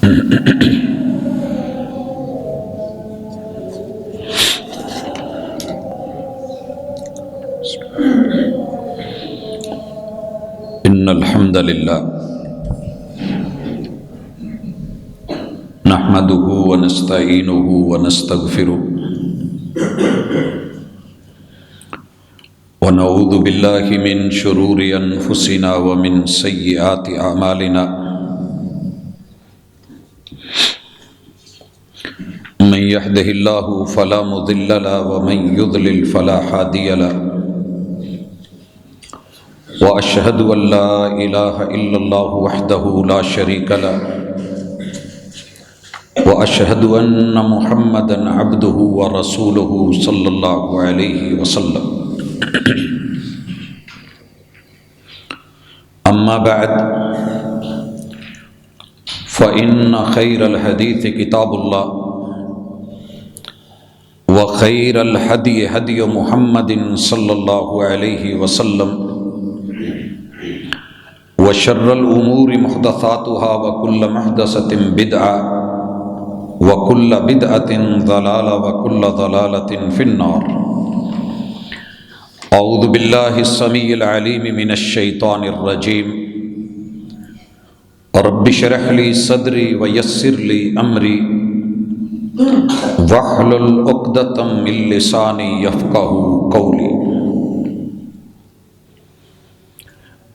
ان الحمد للہ نحمده ونستعینه ونستغفره ونعوذ باللہ من شرور انفسنا ومن سیئات اعمالنا من يهده الله فلا مضل له ومن يضلل فلا هادي له واشهد ان لا اله الا الله وحده لا شريك له واشهد ان محمدا عبده ورسوله صلى الله عليه وسلم اما بعد فان خير الحديث كتاب الله وخير الهدي هدي محمد صلى الله عليه وسلم وشر الأمور محدثاتها وكل محدثة بدعة وكل بدعة ضلالة وكل ضلالة في النار. أعوذ بالله السميع العليم من الشيطان الرجيم. رب اشرح لي صدري ويسر لي أمري واحلل عقدة من لساني يفقهوا قولي.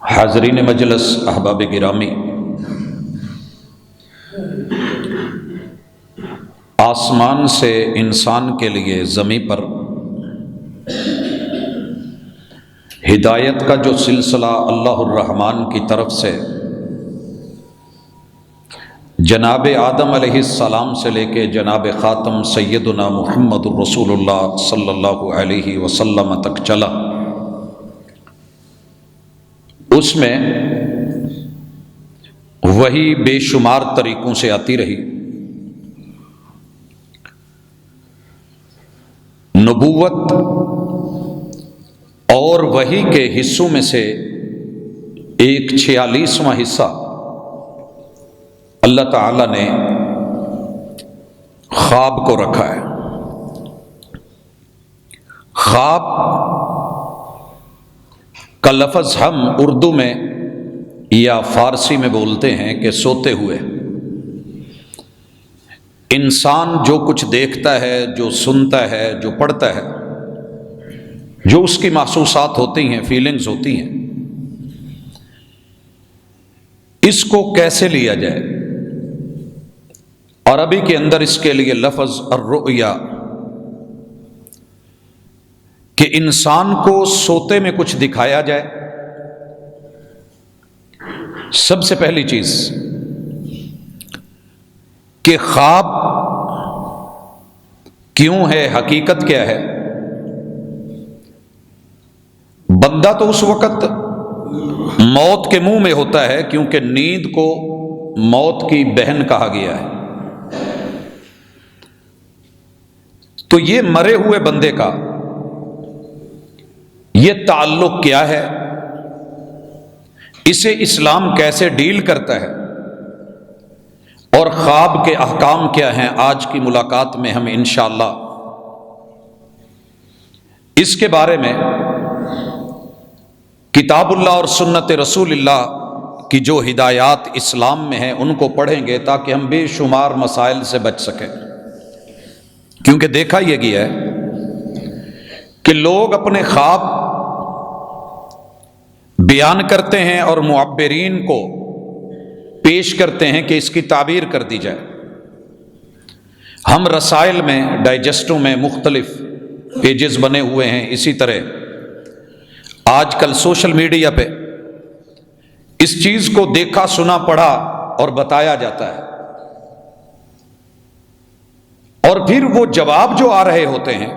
حاضرین مجلس، احباب گرامی، آسمان سے انسان کے لیے زمین پر ہدایت کا جو سلسلہ اللہ الرحمن کی طرف سے جناب آدم علیہ السلام سے لے کے جناب خاتم سیدنا محمد الرسول اللہ صلی اللہ علیہ وسلم تک چلا، اس میں وہی بے شمار طریقوں سے آتی رہی. نبوت اور وحی کے حصوں میں سے ایک 46واں حصہ اللہ تعالی نے خواب کو رکھا ہے. خواب کا لفظ ہم اردو میں یا فارسی میں بولتے ہیں کہ سوتے ہوئے. انسان جو کچھ دیکھتا ہے، جو سنتا ہے، جو پڑھتا ہے، جو اس کی محسوسات ہوتی ہیں، فیلنگز ہوتی ہیں، اس کو کیسے لیا جائے. عربی کے اندر اس کے لیے لفظ الرؤیا، کہ انسان کو سوتے میں کچھ دکھایا جائے. سب سے پہلی چیز کہ خواب کیوں ہے، حقیقت کیا ہے. بندہ تو اس وقت موت کے منہ میں ہوتا ہے کیونکہ نیند کو موت کی بہن کہا گیا ہے. تو یہ مرے ہوئے بندے کا یہ تعلق کیا ہے، اسے اسلام کیسے ڈیل کرتا ہے، اور خواب کے احکام کیا ہیں، آج کی ملاقات میں ہم انشاءاللہ اس کے بارے میں کتاب اللہ اور سنت رسول اللہ کی جو ہدایات اسلام میں ہیں ان کو پڑھیں گے تاکہ ہم بے شمار مسائل سے بچ سکیں. کیونکہ دیکھا یہ گیا ہے کہ لوگ اپنے خواب بیان کرتے ہیں اور معبرین کو پیش کرتے ہیں کہ اس کی تعبیر کر دی جائے. ہم رسائل میں، ڈائجسٹوں میں مختلف پیجز بنے ہوئے ہیں. اسی طرح آج کل سوشل میڈیا پہ اس چیز کو دیکھا، سنا، پڑھا اور بتایا جاتا ہے. اور پھر وہ جواب جو آ رہے ہوتے ہیں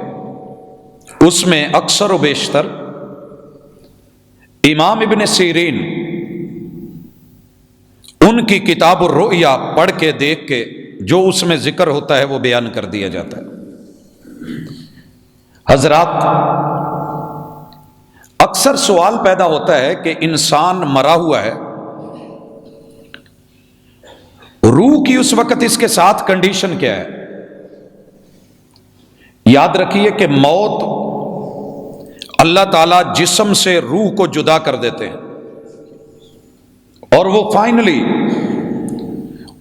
اس میں اکثر و بیشتر امام ابن سیرین ان کی کتاب الرؤیا پڑھ کے دیکھ کے جو اس میں ذکر ہوتا ہے وہ بیان کر دیا جاتا ہے. حضرات، اکثر سوال پیدا ہوتا ہے کہ انسان مرا ہوا ہے، روح کی اس وقت اس کے ساتھ کنڈیشن کیا ہے؟ یاد رکھیے کہ موت اللہ تعالیٰ جسم سے روح کو جدا کر دیتے ہیں، اور وہ فائنلی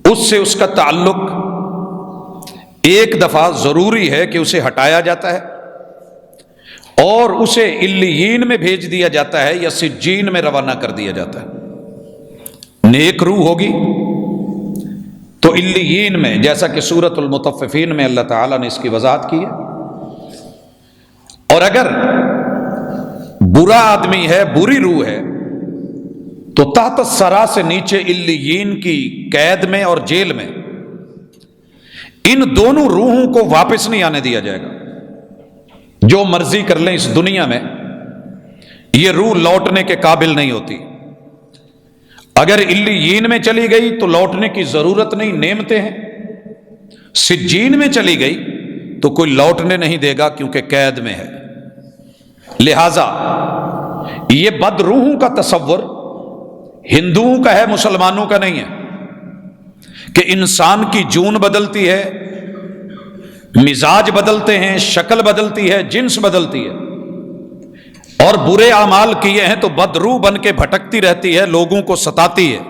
اس سے اس کا تعلق ایک دفعہ ضروری ہے کہ اسے ہٹایا جاتا ہے اور اسے علیین میں بھیج دیا جاتا ہے یا سجین میں روانہ کر دیا جاتا ہے۔ نیک روح ہوگی تو علیین میں، جیسا کہ سورۃ المطففین میں اللہ تعالیٰ نے اس کی وضاحت کی ہے، اور اگر برا آدمی ہے، بری روح ہے، تو تحت الثری سے نیچے علیین کی قید میں اور جیل میں ان دونوں روحوں کو واپس نہیں آنے دیا جائے گا۔ جو مرضی کر لیں اس دنیا میں، یہ روح لوٹنے کے قابل نہیں ہوتی۔ اگر علیین میں چلی گئی تو لوٹنے کی ضرورت نہیں، نعمتیں ہیں۔ سجین میں چلی گئی تو کوئی لوٹنے نہیں دے گا کیونکہ قید میں ہے۔ لہذا یہ بد روحوں کا تصور ہندوؤں کا ہے، مسلمانوں کا نہیں ہے، کہ انسان کی جون بدلتی ہے، مزاج بدلتے ہیں، شکل بدلتی ہے، جنس بدلتی ہے، اور برے اعمال کیے ہیں تو بد روح بن کے بھٹکتی رہتی ہے، لوگوں کو ستاتی ہے۔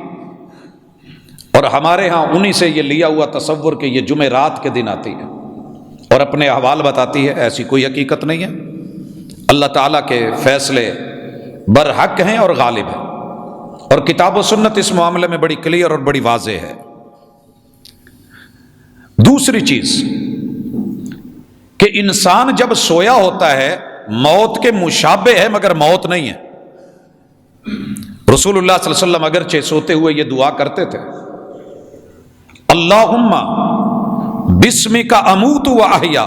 اور ہمارے ہاں انہی سے یہ لیا ہوا تصور کہ یہ جمعرات کے دن آتی ہے اور اپنے احوال بتاتی ہے، ایسی کوئی حقیقت نہیں ہے۔ اللہ تعالیٰ کے فیصلے برحق ہیں اور غالب ہیں، اور کتاب و سنت اس معاملے میں بڑی کلیئر اور بڑی واضح ہے۔ دوسری چیز کہ انسان جب سویا ہوتا ہے موت کے مشابہ ہے مگر موت نہیں ہے۔ رسول اللہ صلی اللہ علیہ وسلم اگرچہ سوتے ہوئے یہ دعا کرتے تھے، اللہم بسمک اموت و احیا،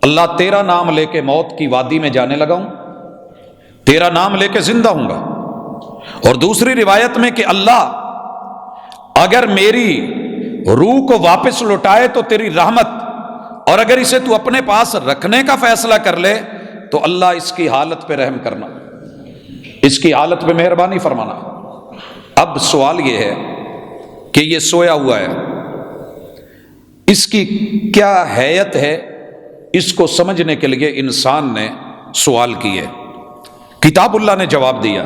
اللہ تیرا نام لے کے موت کی وادی میں جانے لگا ہوں، تیرا نام لے کے زندہ ہوں گا۔ اور دوسری روایت میں کہ اللہ اگر میری روح کو واپس لوٹائے تو تیری رحمت، اور اگر اسے تو اپنے پاس رکھنے کا فیصلہ کر لے تو اللہ اس کی حالت پہ رحم کرنا، اس کی حالت پہ مہربانی فرمانا۔ اب سوال یہ ہے کہ یہ سویا ہوا ہے، اس کی کیا حیت ہے؟ اس کو سمجھنے کے لیے انسان نے سوال کیے، کتاب اللہ نے جواب دیا،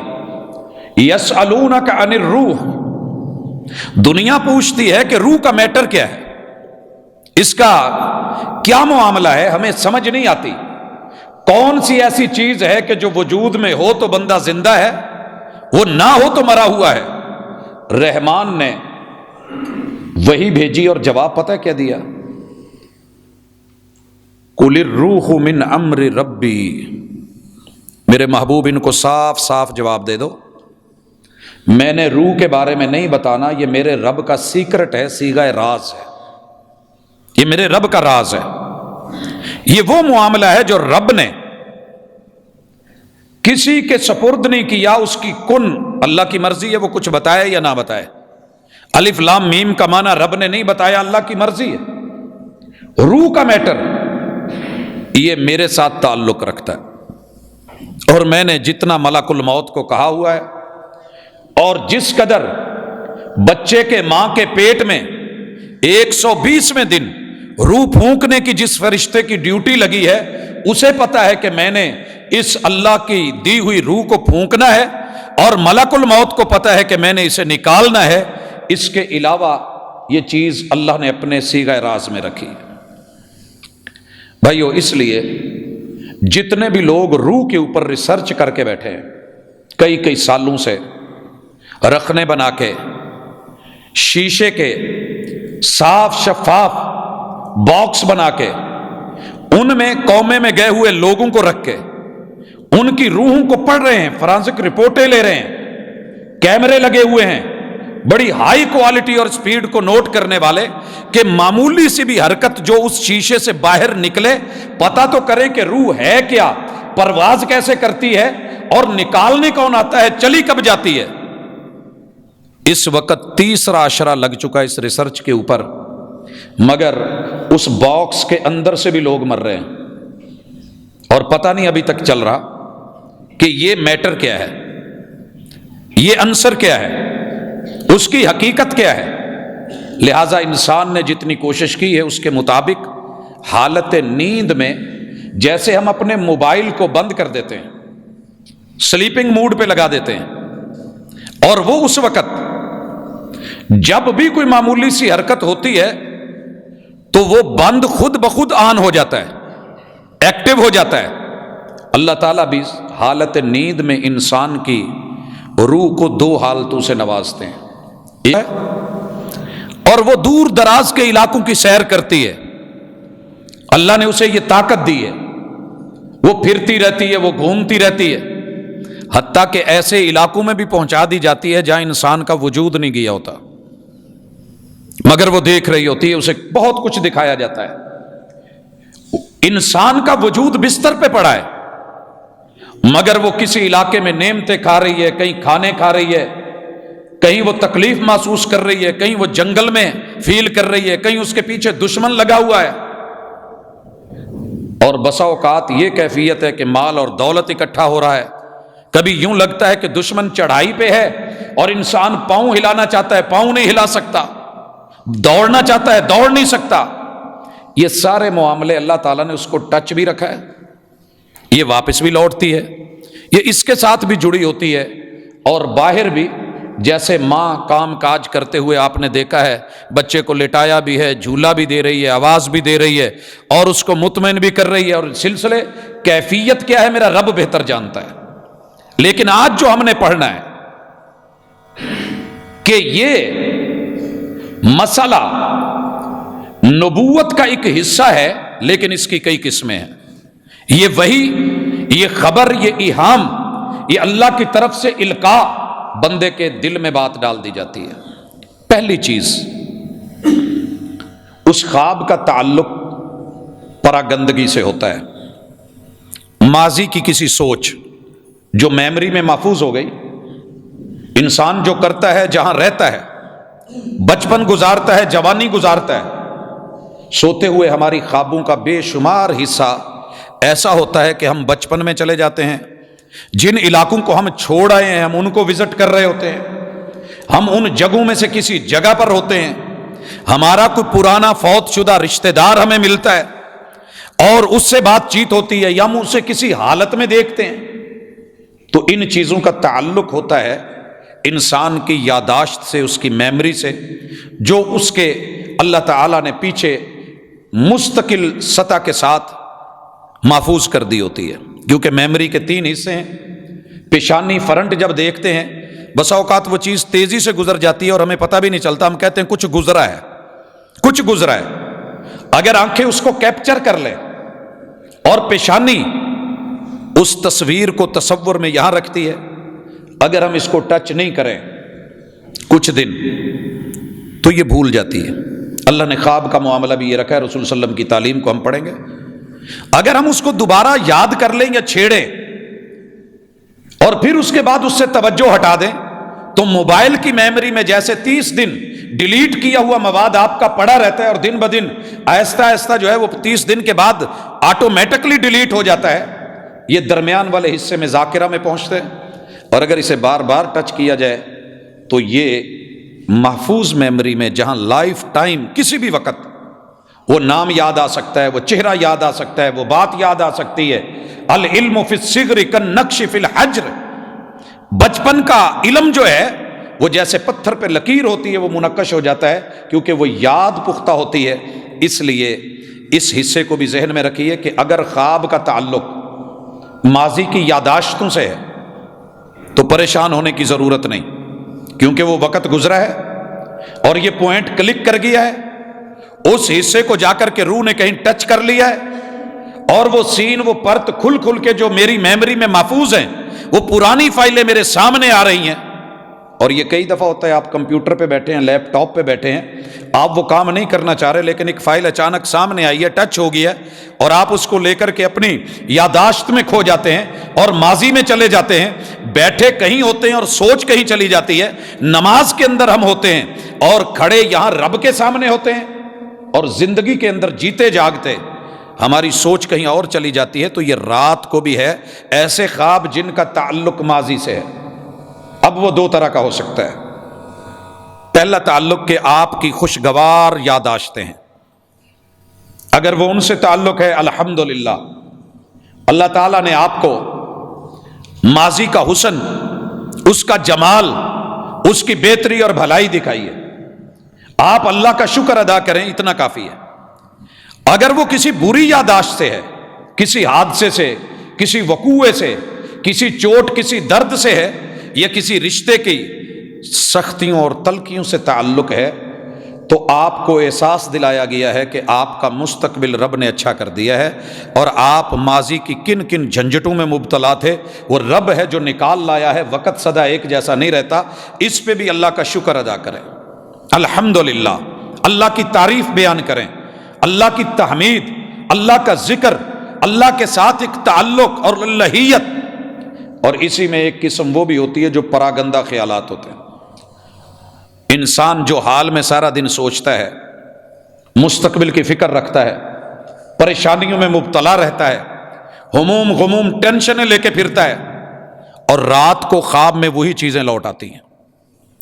یسألونک عن الروح، دنیا پوچھتی ہے کہ روح کا میٹر کیا ہے، اس کا کیا معاملہ ہے، ہمیں سمجھ نہیں آتی۔ کون سی ایسی چیز ہے کہ جو وجود میں ہو تو بندہ زندہ ہے، وہ نہ ہو تو مرا ہوا ہے؟ رحمان نے وہی بھیجی اور جواب پتہ کیا دیا؟ قل الروح من امر ربی، میرے محبوب ان کو صاف صاف جواب دے دو، میں نے روح کے بارے میں نہیں بتانا، یہ میرے رب کا سیکرٹ ہے، صیغہ راز ہے، یہ میرے رب کا راز ہے۔ یہ وہ معاملہ ہے جو رب نے کسی کے سپرد نہیں کیا، اس کی کن اللہ کی مرضی ہے، وہ کچھ بتائے یا نہ بتائے۔ الف لام میم کا معنی رب نے نہیں بتایا، اللہ کی مرضی ہے۔ روح کا میٹر یہ میرے ساتھ تعلق رکھتا ہے، اور میں نے جتنا ملک الموت کو کہا ہوا ہے، اور جس قدر بچے کے ماں کے پیٹ میں 120ویں دن روح پھونکنے کی جس فرشتے کی ڈیوٹی لگی ہے، اسے پتا ہے کہ میں نے اس اللہ کی دی ہوئی روح کو پھونکنا ہے، اور ملک الموت کو پتا ہے کہ میں نے اسے نکالنا ہے۔ اس کے علاوہ یہ چیز اللہ نے اپنے صیغہ راز میں رکھی۔ بھائیو، اس لیے جتنے بھی لوگ روح کے اوپر ریسرچ کر کے بیٹھے ہیں کئی سالوں سے، رکھنے بنا کے شیشے کے صاف شفاف باکس بنا کے ان میں قومے میں گئے ہوئے لوگوں کو رکھ کے ان کی روحوں کو پڑھ رہے ہیں، فرانسک رپورٹیں لے رہے ہیں، کیمرے لگے ہوئے ہیں، بڑی ہائی کوالٹی اور سپیڈ کو نوٹ کرنے والے، کہ معمولی سی بھی حرکت جو اس شیشے سے باہر نکلے پتہ تو کریں کہ روح ہے کیا، پرواز کیسے کرتی ہے، اور نکالنے کون آتا ہے، چلی کب جاتی ہے۔ اس وقت تیسرا عشرہ لگ چکا اس ریسرچ کے اوپر، مگر اس باکس کے اندر سے بھی لوگ مر رہے ہیں، اور پتہ نہیں ابھی تک چل رہا کہ یہ میٹر کیا ہے، یہ عنصر کیا ہے، اس کی حقیقت کیا ہے۔ لہٰذا انسان نے جتنی کوشش کی ہے اس کے مطابق حالت نیند میں جیسے ہم اپنے موبائل کو بند کر دیتے ہیں، سلیپنگ موڈ پہ لگا دیتے ہیں، اور وہ اس وقت جب بھی کوئی معمولی سی حرکت ہوتی ہے تو وہ بند خود بخود آن ہو جاتا ہے، ایکٹیو ہو جاتا ہے۔ اللہ تعالیٰ بھی حالت نیند میں انسان کی روح کو دو حالتوں سے نوازتے ہیں، اور وہ دور دراز کے علاقوں کی سیر کرتی ہے، اللہ نے اسے یہ طاقت دی ہے، وہ پھرتی رہتی ہے، وہ گھومتی رہتی ہے، حتیٰ کہ ایسے علاقوں میں بھی پہنچا دی جاتی ہے جہاں انسان کا وجود نہیں گیا ہوتا، مگر وہ دیکھ رہی ہوتی ہے، اسے بہت کچھ دکھایا جاتا ہے۔ انسان کا وجود بستر پہ پڑا ہے، مگر وہ کسی علاقے میں نعمتیں کھا رہی ہے، کہیں کھانے کھا رہی ہے، کہیں وہ تکلیف محسوس کر رہی ہے، کہیں وہ جنگل میں فیل کر رہی ہے، کہیں اس کے پیچھے دشمن لگا ہوا ہے، اور بسا اوقات یہ کیفیت ہے کہ مال اور دولت اکٹھا ہو رہا ہے، کبھی یوں لگتا ہے کہ دشمن چڑھائی پہ ہے اور انسان پاؤں ہلانا چاہتا ہے، پاؤں نہیں ہلا سکتا، دوڑنا چاہتا ہے، دوڑ نہیں سکتا۔ یہ سارے معاملے اللہ تعالیٰ نے اس کو ٹچ بھی رکھا ہے، یہ واپس بھی لوٹتی ہے، یہ اس کے ساتھ بھی جڑی ہوتی ہے، اور باہر بھی جیسے ماں کام کاج کرتے ہوئے آپ نے دیکھا ہے، بچے کو لٹایا بھی ہے، جھولا بھی دے رہی ہے، آواز بھی دے رہی ہے، اور اس کو مطمئن بھی کر رہی ہے، اور سلسلے کیفیت کیا ہے میرا رب بہتر جانتا ہے۔ لیکن آج جو ہم نے پڑھنا ہے کہ یہ مسئلہ نبوت کا ایک حصہ ہے، لیکن اس کی کئی قسمیں ہیں۔ یہ وحی، یہ خبر، یہ الہام، یہ اللہ کی طرف سے القاء بندے کے دل میں بات ڈال دی جاتی ہے۔ پہلی چیز، اس خواب کا تعلق پراگندگی سے ہوتا ہے، ماضی کی کسی سوچ جو میموری میں محفوظ ہو گئی۔ انسان جو کرتا ہے، جہاں رہتا ہے، بچپن گزارتا ہے، جوانی گزارتا ہے، سوتے ہوئے ہماری خوابوں کا بے شمار حصہ ایسا ہوتا ہے کہ ہم بچپن میں چلے جاتے ہیں، جن علاقوں کو ہم چھوڑ آئے ہیں ہم ان کو وزٹ کر رہے ہوتے ہیں، ہم ان جگہوں میں سے کسی جگہ پر ہوتے ہیں، ہمارا کوئی پرانا فوت شدہ رشتہ دار ہمیں ملتا ہے اور اس سے بات چیت ہوتی ہے، یا ہم اسے کسی حالت میں دیکھتے ہیں۔ تو ان چیزوں کا تعلق ہوتا ہے انسان کی یاداشت سے، اس کی میموری سے، جو اس کے اللہ تعالیٰ نے پیچھے مستقل سطح کے ساتھ محفوظ کر دی ہوتی ہے۔ کیونکہ میموری کے تین حصے ہیں، پیشانی فرنٹ جب دیکھتے ہیں بسا اوقات وہ چیز تیزی سے گزر جاتی ہے اور ہمیں پتہ بھی نہیں چلتا، ہم کہتے ہیں کچھ گزرا ہے، کچھ گزرا ہے۔ اگر آنکھیں اس کو کیپچر کر لیں اور پیشانی اس تصویر کو تصور میں یہاں رکھتی ہے، اگر ہم اس کو ٹچ نہیں کریں کچھ دن تو یہ بھول جاتی ہے۔ اللہ نے خواب کا معاملہ بھی یہ رکھا ہے، رسول صلی اللہ علیہ وسلم کی تعلیم کو ہم پڑھیں گے۔ اگر ہم اس کو دوبارہ یاد کر لیں یا چھیڑیں اور پھر اس کے بعد اس سے توجہ ہٹا دیں تو موبائل کی میموری میں جیسے 30 دن ڈیلیٹ کیا ہوا مواد آپ کا پڑا رہتا ہے، اور دن بدن آہستہ آہستہ جو ہے وہ 30 دن کے بعد آٹومیٹکلی ڈیلیٹ ہو جاتا ہے، یہ درمیان والے حصے میں ذاکرہ میں پہنچتے ہیں، اور اگر اسے بار بار ٹچ کیا جائے تو یہ محفوظ میموری میں، جہاں لائف ٹائم کسی بھی وقت وہ نام یاد آ سکتا ہے، وہ چہرہ یاد آ سکتا ہے، وہ بات یاد آ سکتی ہے۔ العلم فی الصغر کالنقش فی الحجر، بچپن کا علم جو ہے وہ جیسے پتھر پہ لکیر ہوتی ہے وہ منقش ہو جاتا ہے، کیونکہ وہ یاد پختہ ہوتی ہے۔ اس لیے اس حصے کو بھی ذہن میں رکھیے کہ اگر خواب کا تعلق ماضی کی یاداشتوں سے ہے تو پریشان ہونے کی ضرورت نہیں، کیونکہ وہ وقت گزرا ہے اور یہ پوائنٹ کلک کر گیا ہے، اس حصے کو جا کر کے روح نے کہیں ٹچ کر لیا ہے، اور وہ سین، وہ پرت کھل کھل کے جو میری میموری میں محفوظ ہیں، وہ پرانی فائلیں میرے سامنے آ رہی ہیں۔ اور یہ کئی دفعہ ہوتا ہے، آپ کمپیوٹر پہ بیٹھے ہیں، لیپ ٹاپ پہ بیٹھے ہیں، آپ وہ کام نہیں کرنا چاہ رہے، لیکن ایک فائل اچانک سامنے آئی ہے، ٹچ ہو گیا ہے، اور آپ اس کو لے کر کے اپنی یاداشت میں کھو جاتے ہیں اور ماضی میں چلے جاتے ہیں، بیٹھے کہیں ہوتے ہیں اور سوچ کہیں چلی جاتی ہے، نماز کے اندر ہم ہوتے ہیں اور کھڑے یہاں رب کے سامنے ہوتے ہیں، اور زندگی کے اندر جیتے جاگتے ہماری سوچ کہیں اور چلی جاتی ہے۔ تو یہ رات کو بھی ہے ایسے خواب جن کا تعلق ماضی سے ہے۔ اب وہ دو طرح کا ہو سکتا ہے، پہلا تعلق کہ آپ کی خوشگوار یادداشتیں ہیں، اگر وہ ان سے تعلق ہے الحمدللہ، اللہ تعالیٰ نے آپ کو ماضی کا حسن، اس کا جمال، اس کی بہتری اور بھلائی دکھائی ہے، آپ اللہ کا شکر ادا کریں، اتنا کافی ہے۔ اگر وہ کسی بری یادداشت سے ہے، کسی حادثے سے، کسی وقوعے سے، کسی چوٹ، کسی درد سے ہے، یا کسی رشتے کی سختیوں اور تلخیوں سے تعلق ہے، تو آپ کو احساس دلایا گیا ہے کہ آپ کا مستقبل رب نے اچھا کر دیا ہے، اور آپ ماضی کی کن کن جھنجھٹوں میں مبتلا تھے، وہ رب ہے جو نکال لایا ہے۔ وقت سدا ایک جیسا نہیں رہتا، اس پہ بھی اللہ کا شکر ادا کریں، الحمدللہ، اللہ کی تعریف بیان کریں، اللہ کی تحمید، اللہ کا ذکر، اللہ کے ساتھ ایک تعلق اور اللہیت۔ اور اسی میں ایک قسم وہ بھی ہوتی ہے جو پراگندہ خیالات ہوتے ہیں۔ انسان جو حال میں سارا دن سوچتا ہے، مستقبل کی فکر رکھتا ہے، پریشانیوں میں مبتلا رہتا ہے، ہموم غموم ٹینشنیں لے کے پھرتا ہے، اور رات کو خواب میں وہی چیزیں لوٹ آتی ہیں،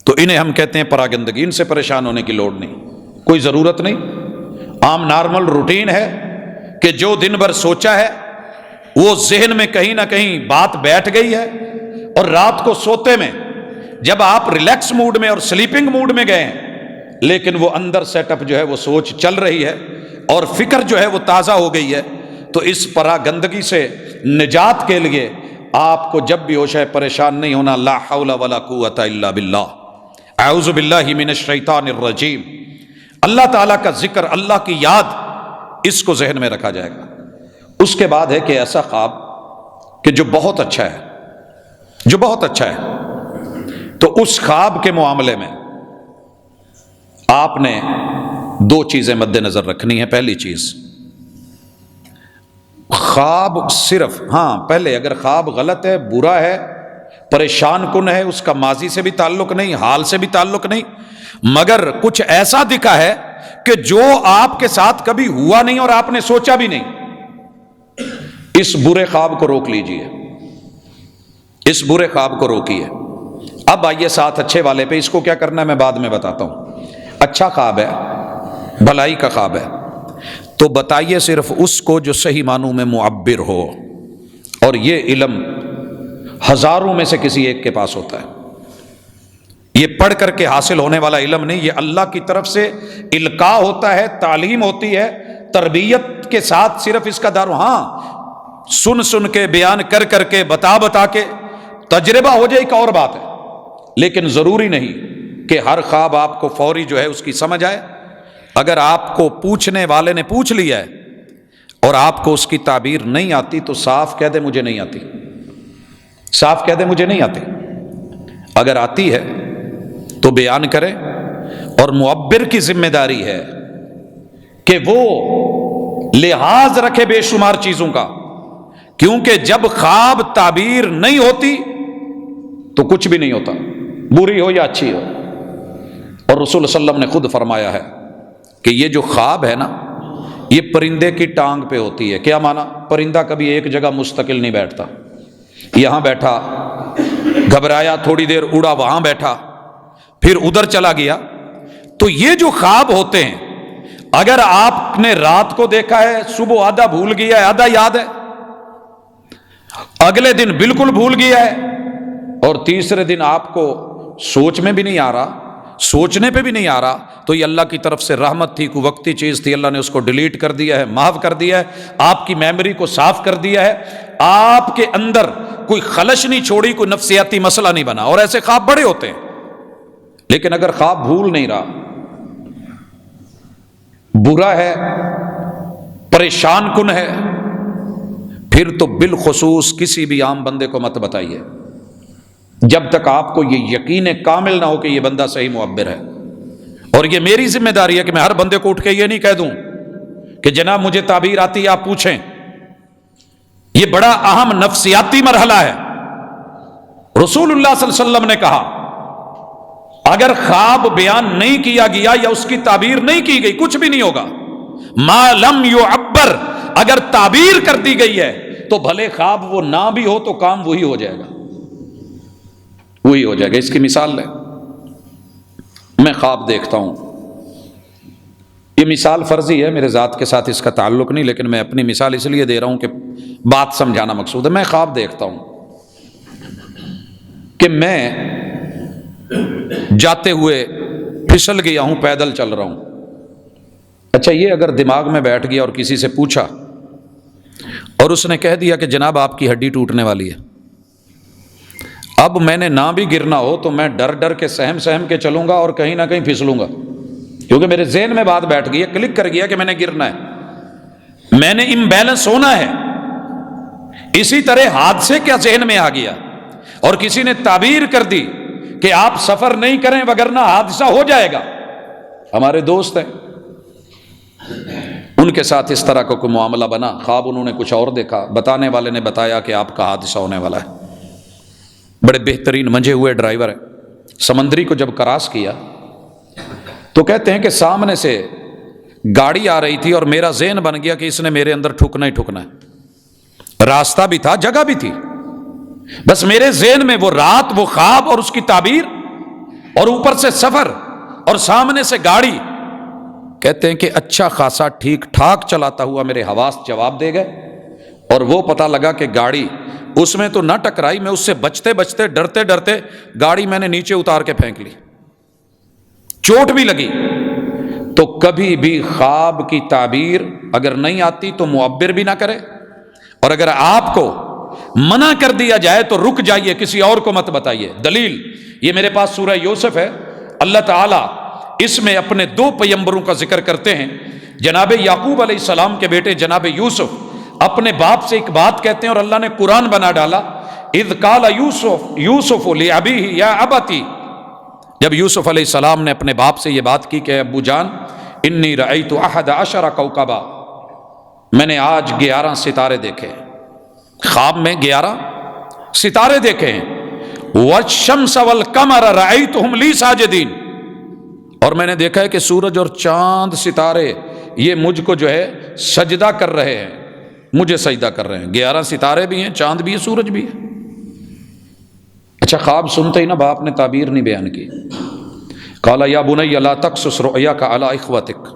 تو انہیں ہم کہتے ہیں پراگندگی۔ ان سے پریشان ہونے کی لوڑ نہیں، کوئی ضرورت نہیں۔ عام نارمل روٹین ہے کہ جو دن بھر سوچا ہے وہ ذہن میں کہیں نہ کہیں بات بیٹھ گئی ہے، اور رات کو سوتے میں جب آپ ریلیکس موڈ میں اور سلیپنگ موڈ میں گئے ہیں، لیکن وہ اندر سیٹ اپ جو ہے وہ سوچ چل رہی ہے، اور فکر جو ہے وہ تازہ ہو گئی ہے، تو اس پراگندگی سے نجات کے لیے آپ کو جب بھی ہوش ہے پریشان نہیں ہونا۔ لا حول ولا قوت الا باللہ، اعوذ باللہ من الشیطان الرجیم۔ اللہ تعالیٰ کا ذکر، اللہ کی یاد، اس کو ذہن میں رکھا جائے گا۔ اس کے بعد ہے کہ ایسا خواب کہ جو بہت اچھا ہے، جو بہت اچھا ہے، تو اس خواب کے معاملے میں آپ نے دو چیزیں مد نظر رکھنی ہے۔ پہلی چیز، خواب صرف، پہلے اگر خواب غلط ہے، برا ہے، پریشان کن ہے، اس کا ماضی سے بھی تعلق نہیں، حال سے بھی تعلق نہیں، مگر کچھ ایسا دکھا ہے کہ جو آپ کے ساتھ کبھی ہوا نہیں اور آپ نے سوچا بھی نہیں، اس برے خواب کو روک لیجئے، اس برے خواب کو روکیے۔ اب آئیے ساتھ اچھے والے پہ، اس کو کیا کرنا ہے میں بعد میں بتاتا ہوں۔ اچھا خواب ہے، بھلائی کا خواب ہے، تو بتائیے صرف اس کو جو صحیح معنوں میں معبر ہو، اور یہ علم ہزاروں میں سے کسی ایک کے پاس ہوتا ہے، یہ پڑھ کر کے حاصل ہونے والا علم نہیں، یہ اللہ کی طرف سے القاء ہوتا ہے، تعلیم ہوتی ہے، تربیت کے ساتھ صرف اس کا سن کے، بیان کر کر کے، بتا کے تجربہ ہو جائے، ایک اور بات ہے، لیکن ضروری نہیں کہ ہر خواب آپ کو فوری جو ہے اس کی سمجھ آئے۔ اگر آپ کو پوچھنے والے نے پوچھ لیا ہے اور آپ کو اس کی تعبیر نہیں آتی، تو صاف کہہ دے مجھے نہیں آتی، صاف کہہ دے مجھے نہیں آتی۔ اگر آتی ہے تو بیان کرے، اور معبر کی ذمہ داری ہے کہ وہ لحاظ رکھے بے شمار چیزوں کا، کیونکہ جب خواب تعبیر نہیں ہوتی تو کچھ بھی نہیں ہوتا، بری ہو یا اچھی ہو۔ اور رسول صلی اللہ علیہ وسلم نے خود فرمایا ہے کہ یہ جو خواب ہے نا، یہ پرندے کی ٹانگ پہ ہوتی ہے۔ کیا مانا؟ پرندہ کبھی ایک جگہ مستقل نہیں بیٹھتا، یہاں بیٹھا، گھبرایا، تھوڑی دیر اڑا، وہاں بیٹھا، پھر ادھر چلا گیا۔ تو یہ جو خواب ہوتے ہیں، اگر آپ نے رات کو دیکھا ہے، صبح آدھا بھول گیا ہے، آدھا یاد ہے، اگلے دن بالکل بھول گیا ہے، اور تیسرے دن آپ کو سوچ میں بھی نہیں آ رہا، سوچنے پہ بھی نہیں آ رہا، تو یہ اللہ کی طرف سے رحمت تھی، کوئی وقتی چیز تھی، اللہ نے اس کو ڈیلیٹ کر دیا ہے، محو کر دیا ہے، آپ کی میموری کو صاف کر دیا ہے، آپ کے اندر کوئی خلش نہیں چھوڑی، کوئی نفسیاتی مسئلہ نہیں بنا۔ اور ایسے خواب بڑے ہوتے ہیں۔ لیکن اگر خواب بھول نہیں رہا، برا ہے، پریشان کن ہے، پھر تو بالخصوص کسی بھی عام بندے کو مت بتائیے جب تک آپ کو یہ یقین کامل نہ ہو کہ یہ بندہ صحیح معبر ہے۔ اور یہ میری ذمہ داری ہے کہ میں ہر بندے کو اٹھ کے یہ نہیں کہہ دوں کہ جناب مجھے تعبیر آتی ہے، آپ پوچھیں۔ یہ بڑا اہم نفسیاتی مرحلہ ہے۔ رسول اللہ صلی اللہ علیہ وسلم نے کہا اگر خواب بیان نہیں کیا گیا یا اس کی تعبیر نہیں کی گئی، کچھ بھی نہیں ہوگا۔ ما لم یعبر، اگر تعبیر کر دی گئی ہے تو بھلے خواب وہ نہ بھی ہو تو کام وہی ہو جائے گا، وہی ہو جائے گا۔ اس کی مثال ہے، میں خواب دیکھتا ہوں. یہ مثال فرضی ہے، میرے ذات کے ساتھ اس کا تعلق نہیں، لیکن میں اپنی مثال اس لیے دے رہا ہوں کہ بات سمجھانا مقصود ہے. میں خواب دیکھتا ہوں کہ میں جاتے ہوئے پھسل گیا ہوں، پیدل چل رہا ہوں. اچھا، یہ اگر دماغ میں بیٹھ گیا اور کسی سے پوچھا اور اس نے کہہ دیا کہ جناب آپ کی ہڈی ٹوٹنے والی ہے، اب میں نے نہ بھی گرنا ہو تو میں ڈر ڈر کے سہم کے چلوں گا اور کہیں نہ کہیں پھسلوں گا، کیونکہ میرے ذہن میں بات بیٹھ گئی ہے، کلک کر گیا کہ میں نے گرنا ہے، میں نے امبیلنس ہونا ہے. اسی طرح حادثے کیا ذہن میں آ گیا اور کسی نے تعبیر کر دی کہ آپ سفر نہیں کریں وگرنہ حادثہ ہو جائے گا. ہمارے دوست ہیں، ان کے ساتھ اس طرح کا کوئی معاملہ بنا، خواب انہوں نے کچھ اور دیکھا، بتانے والے نے بتایا کہ آپ کا حادثہ ہونے والا ہے. بڑے بہترین منجھے ہوئے ڈرائیور ہیں. سمندری کو جب کراس کیا تو کہتے ہیں کہ سامنے سے گاڑی آ رہی تھی اور میرا ذہن بن گیا کہ اس نے میرے اندر ٹھکنا ہی ٹھکنا ہے. راستہ بھی تھا، جگہ بھی تھی، بس میرے ذہن میں وہ رات، وہ خواب اور اس کی تعبیر، اور اوپر سے سفر اور سامنے سے گاڑی. کہتے ہیں کہ اچھا خاصا ٹھیک ٹھاک چلاتا ہوا میرے حواس جواب دے گئے اور وہ پتہ لگا کہ گاڑی اس میں تو نہ ٹکرائی، میں اس سے بچتے بچتے ڈرتے ڈرتے گاڑی میں نے نیچے اتار کے پھینک لی، چوٹ بھی لگی. تو کبھی بھی خواب کی تعبیر اگر نہیں آتی تو معبر بھی نہ کرے، اور اگر آپ کو منع کر دیا جائے تو رک جائیے، کسی اور کو مت بتائیے. دلیل یہ میرے پاس سورہ یوسف ہے. اللہ تعالیٰ اس میں اپنے 2 پیغمبروں کا ذکر کرتے ہیں. جناب یعقوب علیہ السلام کے بیٹے جناب یوسف اپنے باپ سے ایک بات کہتے ہیں اور اللہ نے قرآن بنا ڈالا. اذ قال یوسف لأبیہ یا ابتی، جب یوسف علیہ السلام نے اپنے باپ سے یہ بات کی کہ ابو جان انی رأیت 11 کوکبا، میں نے آج 11 ستارے دیکھے، خواب میں 11 ستارے دیکھے ہیں. والشمس والقمر رأیتہم لی ساجدین، اور میں نے دیکھا ہے کہ سورج اور چاند ستارے یہ مجھ کو جو ہے سجدہ کر رہے ہیں، مجھے سجدہ کر رہے ہیں. 11 ستارے بھی ہیں، چاند بھی ہے، سورج بھی ہے. اچھا، خواب سنتے ہی نا باپ نے تعبیر نہیں بیان کی. قال یا بنی لا تقصص رؤیاک علی اخوتک،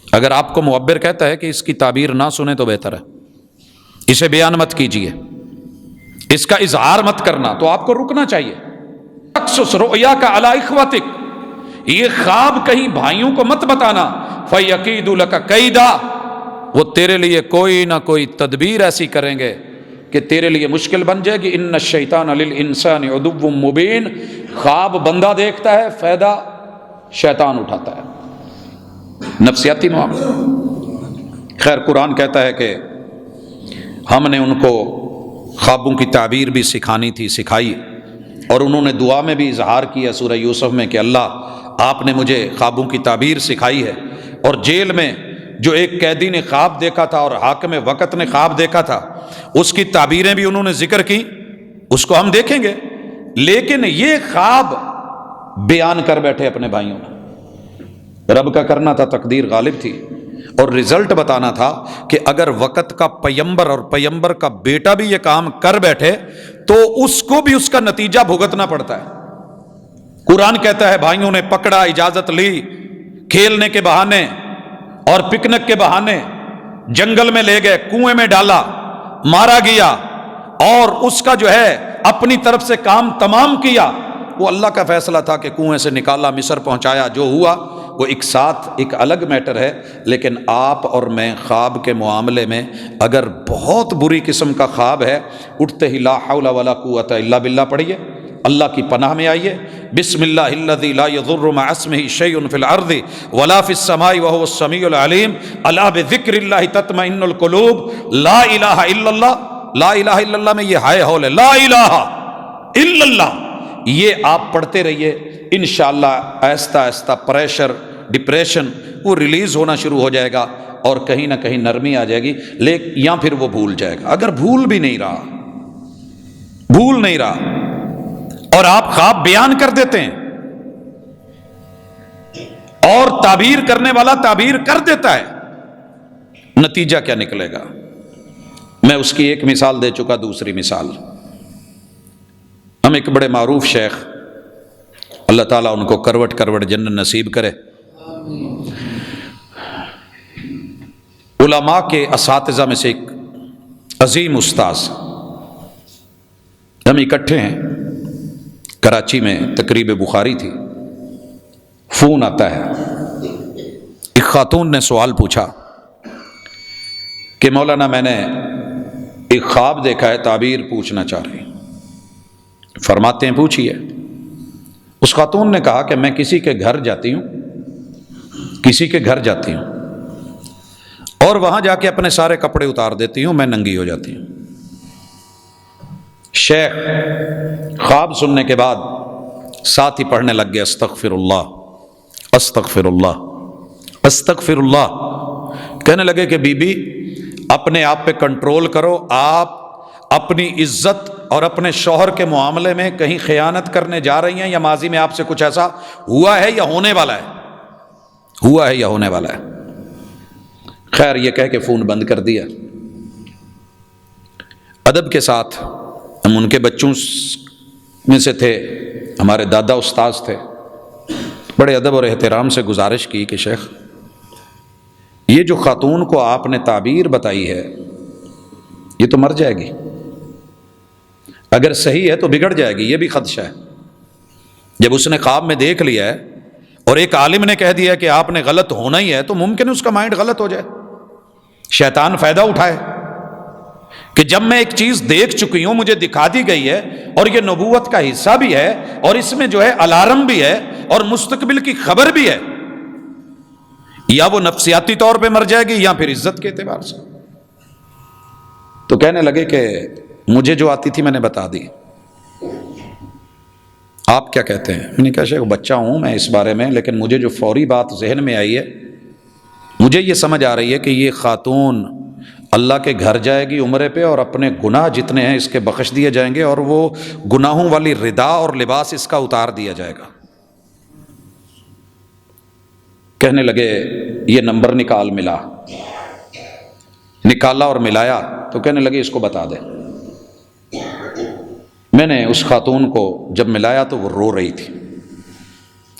اگر آپ کو معبر کہتا ہے کہ اس کی تعبیر نہ سنیں تو بہتر ہے، اسے بیان مت کیجیے، اس کا اظہار مت کرنا، تو آپ کو رکنا چاہیے. تقصص رؤیاک علی اخوتک، یہ خواب کہیں بھائیوں کو مت بتانا. فَيَكِيدُ لَكَ كَيْدًا، وہ تیرے لیے کوئی نہ کوئی تدبیر ایسی کریں گے کہ تیرے لیے مشکل بن جائے گی. ان الشیطان للانسان عدو مبین، خواب بندہ دیکھتا ہے، فائدہ شیطان اٹھاتا ہے. نفسیاتی معاملہ. خیر، قرآن کہتا ہے کہ ہم نے ان کو خوابوں کی تعبیر بھی سکھانی تھی، سکھائی، اور انہوں نے دعا میں بھی اظہار کیا سورہ یوسف میں کہ اللہ آپ نے مجھے خوابوں کی تعبیر سکھائی ہے. اور جیل میں جو ایک قیدی نے خواب دیکھا تھا اور حاکم وقت نے خواب دیکھا تھا، اس کی تعبیریں بھی انہوں نے ذکر کی، اس کو ہم دیکھیں گے. لیکن یہ خواب بیان کر بیٹھے اپنے بھائیوں نے. رب کا کرنا تھا، تقدیر غالب تھی، اور رزلٹ بتانا تھا کہ اگر وقت کا پیمبر اور پیمبر کا بیٹا بھی یہ کام کر بیٹھے تو اس کو بھی اس کا نتیجہ بھگتنا پڑتا ہے. قرآن کہتا ہے بھائیوں نے پکڑا، اجازت لی، کھیلنے کے بہانے اور پکنک کے بہانے جنگل میں لے گئے، کنویں میں ڈالا، مارا گیا، اور اس کا جو ہے اپنی طرف سے کام تمام کیا. وہ اللہ کا فیصلہ تھا کہ کنویں سے نکالا، مصر پہنچایا. جو ہوا وہ ایک ساتھ ایک الگ میٹر ہے. لیکن آپ اور میں خواب کے معاملے میں اگر بہت بری قسم کا خواب ہے، اٹھتے ہی لا حول ولا قوت الا باللہ پڑھیے، اللہ کی پناہ میں آئیے. بسم اللہ الذی لا یضر مع اسمہ شیء فی الارض ولا فی السماء وهو السمیع العلیم. الا بذکر اللہ تطمئن القلوب. لا الہ الا اللہ، لا الہ الا اللہ میں یہ ہائے ہول ہے، لا الہ الا اللہ، یہ آپ پڑھتے رہیے. انشاءاللہ آہستہ آہستہ پریشر، ڈپریشن وہ ریلیز ہونا شروع ہو جائے گا اور کہیں نہ کہیں نرمی آ جائے گی. یا پھر وہ بھول جائے گا. اگر بھول بھی نہیں رہا، بھول نہیں رہا اور آپ خواب بیان کر دیتے ہیں اور تعبیر کرنے والا تعبیر کر دیتا ہے، نتیجہ کیا نکلے گا؟ میں اس کی ایک مثال دے چکا. دوسری مثال، ہم ایک بڑے معروف شیخ اللہ تعالیٰ ان کو کروٹ کروٹ جنت نصیب کرے۔ علماء کے اساتذہ میں سے ایک عظیم استاذ، ہم اکٹھے ہیں، کراچی میں تقریب بخاری تھی، فون آتا ہے، ایک خاتون نے سوال پوچھا کہ مولانا میں نے ایک خواب دیکھا ہے، تعبیر پوچھنا چاہ رہی ہوں۔ فرماتے ہیں پوچھیے۔ اس خاتون نے کہا کہ میں کسی کے گھر جاتی ہوں اور وہاں جا کے اپنے سارے کپڑے اتار دیتی ہوں، میں ننگی ہو جاتی ہوں۔ شیخ خواب سننے کے بعد ساتھ ہی پڑھنے لگ گئے، استغفر اللہ استغفر اللہ استغفر اللہ۔ کہنے لگے کہ بی بی اپنے آپ پہ کنٹرول کرو، آپ اپنی عزت اور اپنے شوہر کے معاملے میں کہیں خیانت کرنے جا رہی ہیں، یا ماضی میں آپ سے کچھ ایسا ہوا ہے یا ہونے والا ہے؟ خیر یہ کہہ کے فون بند کر دیا۔ ادب کے ساتھ ہم ان کے بچوں میں سے تھے، ہمارے دادا استاذ تھے، بڑے ادب اور احترام سے گزارش کی کہ شیخ یہ جو خاتون کو آپ نے تعبیر بتائی ہے یہ تو مر جائے گی، اگر صحیح ہے تو بگڑ جائے گی، یہ بھی خدشہ ہے۔ جب اس نے خواب میں دیکھ لیا ہے اور ایک عالم نے کہہ دیا کہ آپ نے غلط ہونا ہی ہے، تو ممکن ہے اس کا مائنڈ غلط ہو جائے، شیطان فائدہ اٹھائے کہ جب میں ایک چیز دیکھ چکی ہوں، مجھے دکھا دی گئی ہے اور یہ نبوت کا حصہ بھی ہے اور اس میں جو ہے الارم بھی ہے اور مستقبل کی خبر بھی ہے، یا وہ نفسیاتی طور پہ مر جائے گی یا پھر عزت کے اعتبار سے۔ تو کہنے لگے کہ مجھے جو آتی تھی میں نے بتا دی، آپ کیا کہتے ہیں؟ میں نے کہا شیخ بچہ ہوں میں اس بارے میں، لیکن مجھے جو فوری بات ذہن میں آئی ہے، مجھے یہ سمجھ آ رہی ہے کہ یہ خاتون اللہ کے گھر جائے گی عمرے پہ اور اپنے گناہ جتنے ہیں اس کے بخش دیے جائیں گے اور وہ گناہوں والی ردا اور لباس اس کا اتار دیا جائے گا۔ کہنے لگے یہ نمبر نکالا اور ملایا، تو کہنے لگے اس کو بتا دے۔ میں نے اس خاتون کو جب ملایا تو وہ رو رہی تھی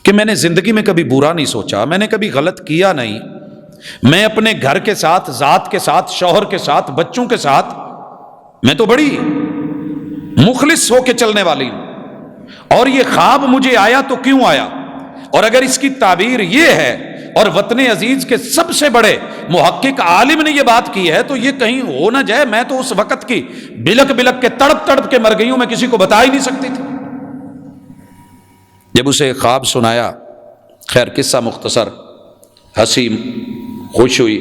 کہ میں نے زندگی میں کبھی برا نہیں سوچا، میں نے کبھی غلط کیا نہیں، میں اپنے گھر کے ساتھ، ذات کے ساتھ، شوہر کے ساتھ، بچوں کے ساتھ میں تو بڑی مخلص ہو کے چلنے والی ہوں، اور یہ خواب مجھے آیا تو کیوں آیا؟ اور اگر اس کی تعبیر یہ ہے اور وطن عزیز کے سب سے بڑے محقق عالم نے یہ بات کی ہے، تو یہ کہیں ہو نہ جائے میں تو اس وقت کی بلک بلک کے تڑپ تڑپ کے مر گئی ہوں، میں کسی کو بتا ہی نہیں سکتی تھی۔ جب اسے خواب سنایا، خیر قصہ مختصر، ہنسی خوش ہوئی۔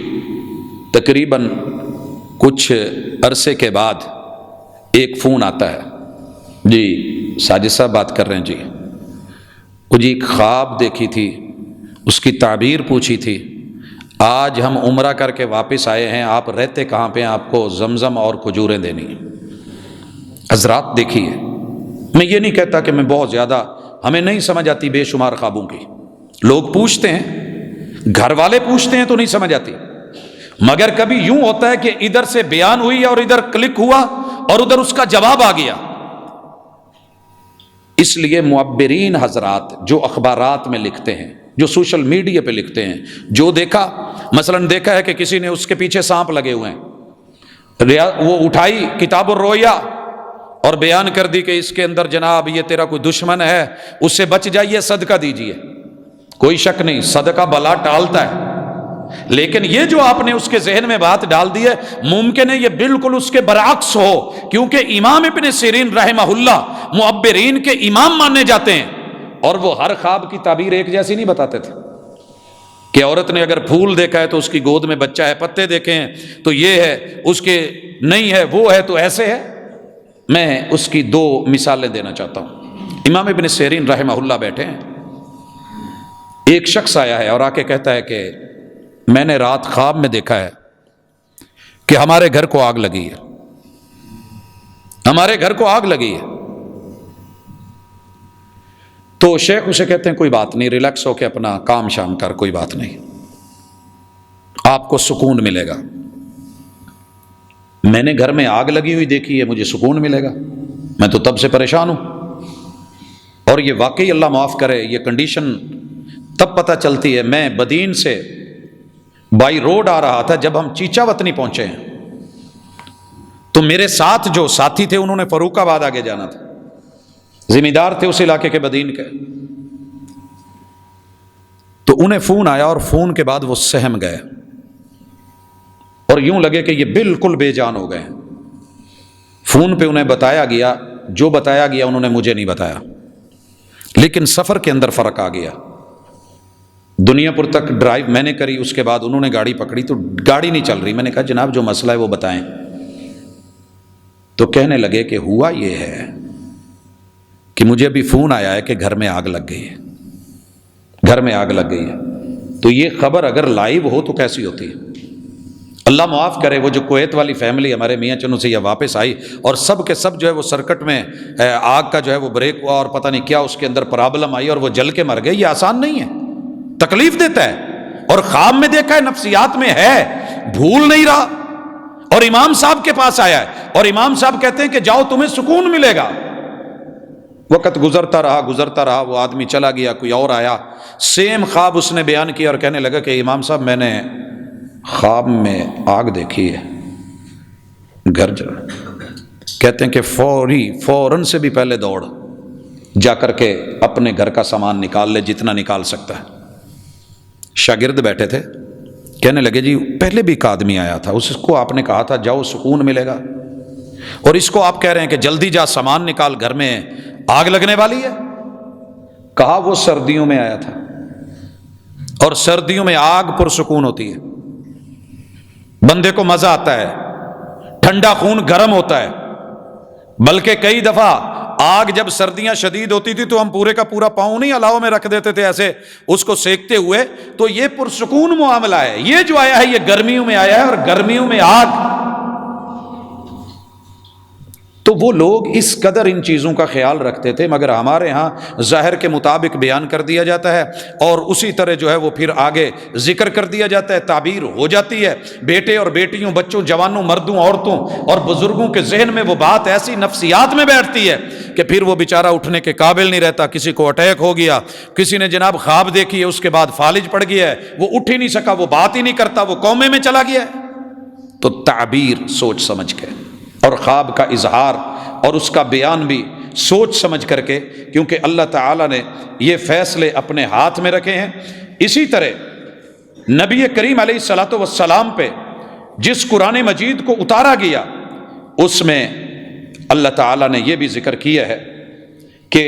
تقریباً کچھ عرصے کے بعد ایک فون آتا ہے، جی ساجد صاحب بات کر رہے ہیں، جی وہ جی ایک خواب دیکھی تھی، اس کی تعبیر پوچھی تھی، آج ہم عمرہ کر کے واپس آئے ہیں، آپ رہتے کہاں پہ ہیں، آپ کو زمزم اور کھجوریں دینی ہیں۔ حضرات دیکھیے، میں یہ نہیں کہتا کہ میں بہت زیادہ، ہمیں نہیں سمجھ آتی بے شمار خوابوں کی، لوگ پوچھتے ہیں، گھر والے پوچھتے ہیں تو نہیں سمجھ آتی، مگر کبھی یوں ہوتا ہے کہ ادھر سے بیان ہوئی اور ادھر کلک ہوا اور ادھر اس کا جواب آ گیا۔ اس لیے معبرین حضرات جو اخبارات میں لکھتے ہیں، جو سوشل میڈیا پہ لکھتے ہیں، جو دیکھا، مثلا دیکھا ہے کہ کسی نے اس کے پیچھے سانپ لگے ہوئے ہیں، وہ اٹھائی کتاب الرؤیا اور بیان کر دی کہ اس کے اندر جناب یہ تیرا کوئی دشمن ہے، اس سے بچ جائیے، صدقہ دیجیے۔ کوئی شک نہیں صدقہ بلا ٹالتا ہے، لیکن یہ جو آپ نے اس کے ذہن میں بات ڈال دی ہے، ممکن ہے یہ بالکل اس کے برعکس ہو، کیونکہ امام ابن سیرین رحمہ اللہ معبرین کے امام مانے جاتے ہیں، اور وہ ہر خواب کی تعبیر ایک جیسی نہیں بتاتے تھے کہ عورت نے اگر پھول دیکھا ہے تو اس کی گود میں بچہ ہے، پتے دیکھے ہیں تو یہ ہے، اس کے نہیں ہے وہ ہے تو ایسے ہے۔ میں اس کی دو مثالیں دینا چاہتا ہوں۔ امام ابن سیرین رحمہ اللہ بیٹھے ہیں، ایک شخص آیا ہے اور آ کے کہتا ہے کہ میں نے رات خواب میں دیکھا ہے کہ ہمارے گھر کو آگ لگی ہے، ہمارے گھر کو آگ لگی ہے۔ تو شیخ اسے کہتے ہیں کوئی بات نہیں، ریلیکس ہو کے اپنا کام شام کر، کوئی بات نہیں، آپ کو سکون ملے گا۔ میں نے گھر میں آگ لگی ہوئی دیکھی ہے، مجھے سکون ملے گا، میں تو تب سے پریشان ہوں۔ اور یہ واقعی اللہ معاف کرے، یہ کنڈیشن تب پتہ چلتی ہے، میں بدین سے بائی روڈ آ رہا تھا جب ہم چیچا وطنی پہنچے ہیں، تو میرے ساتھ جو ساتھی تھے انہوں نے فاروق آباد آگے جانا تھا، ذمہ دار تھے اس علاقے کے بدین کے، تو انہیں فون آیا اور فون کے بعد وہ سہم گئے اور یوں لگے کہ یہ بالکل بے جان ہو گئے۔ فون پہ انہیں بتایا گیا، جو بتایا گیا انہوں نے مجھے نہیں بتایا، لیکن سفر کے اندر فرق آ گیا۔ دنیا پور تک ڈرائیو میں نے کری، اس کے بعد انہوں نے گاڑی پکڑی تو گاڑی نہیں چل رہی۔ میں نے کہا جناب جو مسئلہ ہے وہ بتائیں، تو کہنے لگے کہ ہوا یہ ہے کہ مجھے ابھی فون آیا ہے کہ گھر میں آگ لگ گئی ہے، گھر میں آگ لگ گئی ہے۔ تو یہ خبر اگر لائیو ہو تو کیسی ہوتی ہے؟ اللہ معاف کرے، وہ جو کویت والی فیملی ہمارے میاں چنو سے یہ واپس آئی اور سب کے سب جو ہے وہ سرکٹ میں آگ کا جو ہے وہ بریک ہوا اور پتہ نہیں کیا اس کے اندر پرابلم آئی اور وہ جل کے مر گئے، یہ آسان نہیں ہے، تکلیف دیتا ہے، اور خواب میں دیکھا ہے، نفسیات میں ہے، بھول نہیں رہا، اور امام صاحب کے پاس آیا ہے اور امام صاحب کہتے ہیں کہ جاؤ تمہیں سکون ملے گا۔ وقت گزرتا رہا، وہ آدمی چلا گیا، کوئی اور آیا، سیم خواب اس نے بیان کیا اور کہنے لگا کہ امام صاحب میں نے خواب میں آگ دیکھی ہے، گھر جا۔ کہتے ہیں کہ فوراً سے بھی پہلے دوڑ جا کر کے اپنے گھر کا سامان نکال لے جتنا نکال سکتا ہے۔ شاگرد بیٹھے تھے، کہنے لگے جی پہلے بھی ایک آدمی آیا تھا، اس کو آپ نے کہا تھا جاؤ سکون ملے گا، اور اس کو آپ کہہ رہے ہیں کہ جلدی جا سامان نکال، گھر میں آگ لگنے والی ہے۔ کہا وہ سردیوں میں آیا تھا، اور سردیوں میں آگ پرسکون ہوتی ہے، بندے کو مزہ آتا ہے، ٹھنڈا خون گرم ہوتا ہے، بلکہ کئی دفعہ آگ جب سردیاں شدید ہوتی تھی تو ہم پورے کا پورا پاؤں نہیں الاؤ میں رکھ دیتے تھے ایسے اس کو سیکتے ہوئے، تو یہ پرسکون معاملہ ہے۔ یہ جو آیا ہے یہ گرمیوں میں آیا ہے، اور گرمیوں میں آگ، تو وہ لوگ اس قدر ان چیزوں کا خیال رکھتے تھے، مگر ہمارے ہاں ظاہر کے مطابق بیان کر دیا جاتا ہے اور اسی طرح جو ہے وہ پھر آگے ذکر کر دیا جاتا ہے، تعبیر ہو جاتی ہے۔ بیٹے اور بیٹیوں، بچوں، جوانوں، مردوں، عورتوں اور بزرگوں کے ذہن میں وہ بات ایسی نفسیات میں بیٹھتی ہے کہ پھر وہ بیچارہ اٹھنے کے قابل نہیں رہتا۔ کسی کو اٹیک ہو گیا، کسی نے جناب خواب دیکھی ہے، اس کے بعد فالج پڑ گیا ہے، وہ اٹھ ہی نہیں سکا، وہ بات ہی نہیں کرتا، وہ کومے میں چلا گیا ہے۔ تو تعبیر سوچ سمجھ کے، اور خواب کا اظہار اور اس کا بیان بھی سوچ سمجھ کر کے، کیونکہ اللہ تعالیٰ نے یہ فیصلے اپنے ہاتھ میں رکھے ہیں۔ اسی طرح نبی کریم علیہ الصلوۃ والسلام پہ جس قرآن مجید کو اتارا گیا، اس میں اللہ تعالیٰ نے یہ بھی ذکر کیا ہے کہ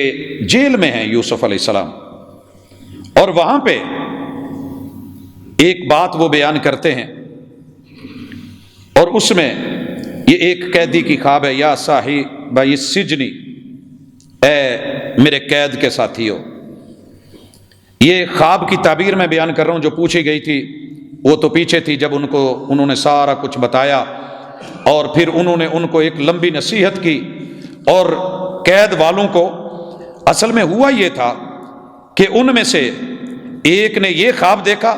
جیل میں ہیں یوسف علیہ السلام، اور وہاں پہ ایک بات وہ بیان کرتے ہیں، اور اس میں یہ ایک قیدی کی خواب ہے، یا صاحب السجن، اے میرے قید کے ساتھیو۔ یہ خواب کی تعبیر میں بیان کر رہا ہوں، جو پوچھی گئی تھی وہ تو پیچھے تھی، جب انہوں نے سارا کچھ بتایا اور پھر انہوں نے ان کو ایک لمبی نصیحت کی، اور قید والوں کو اصل میں ہوا یہ تھا کہ ان میں سے ایک نے یہ خواب دیکھا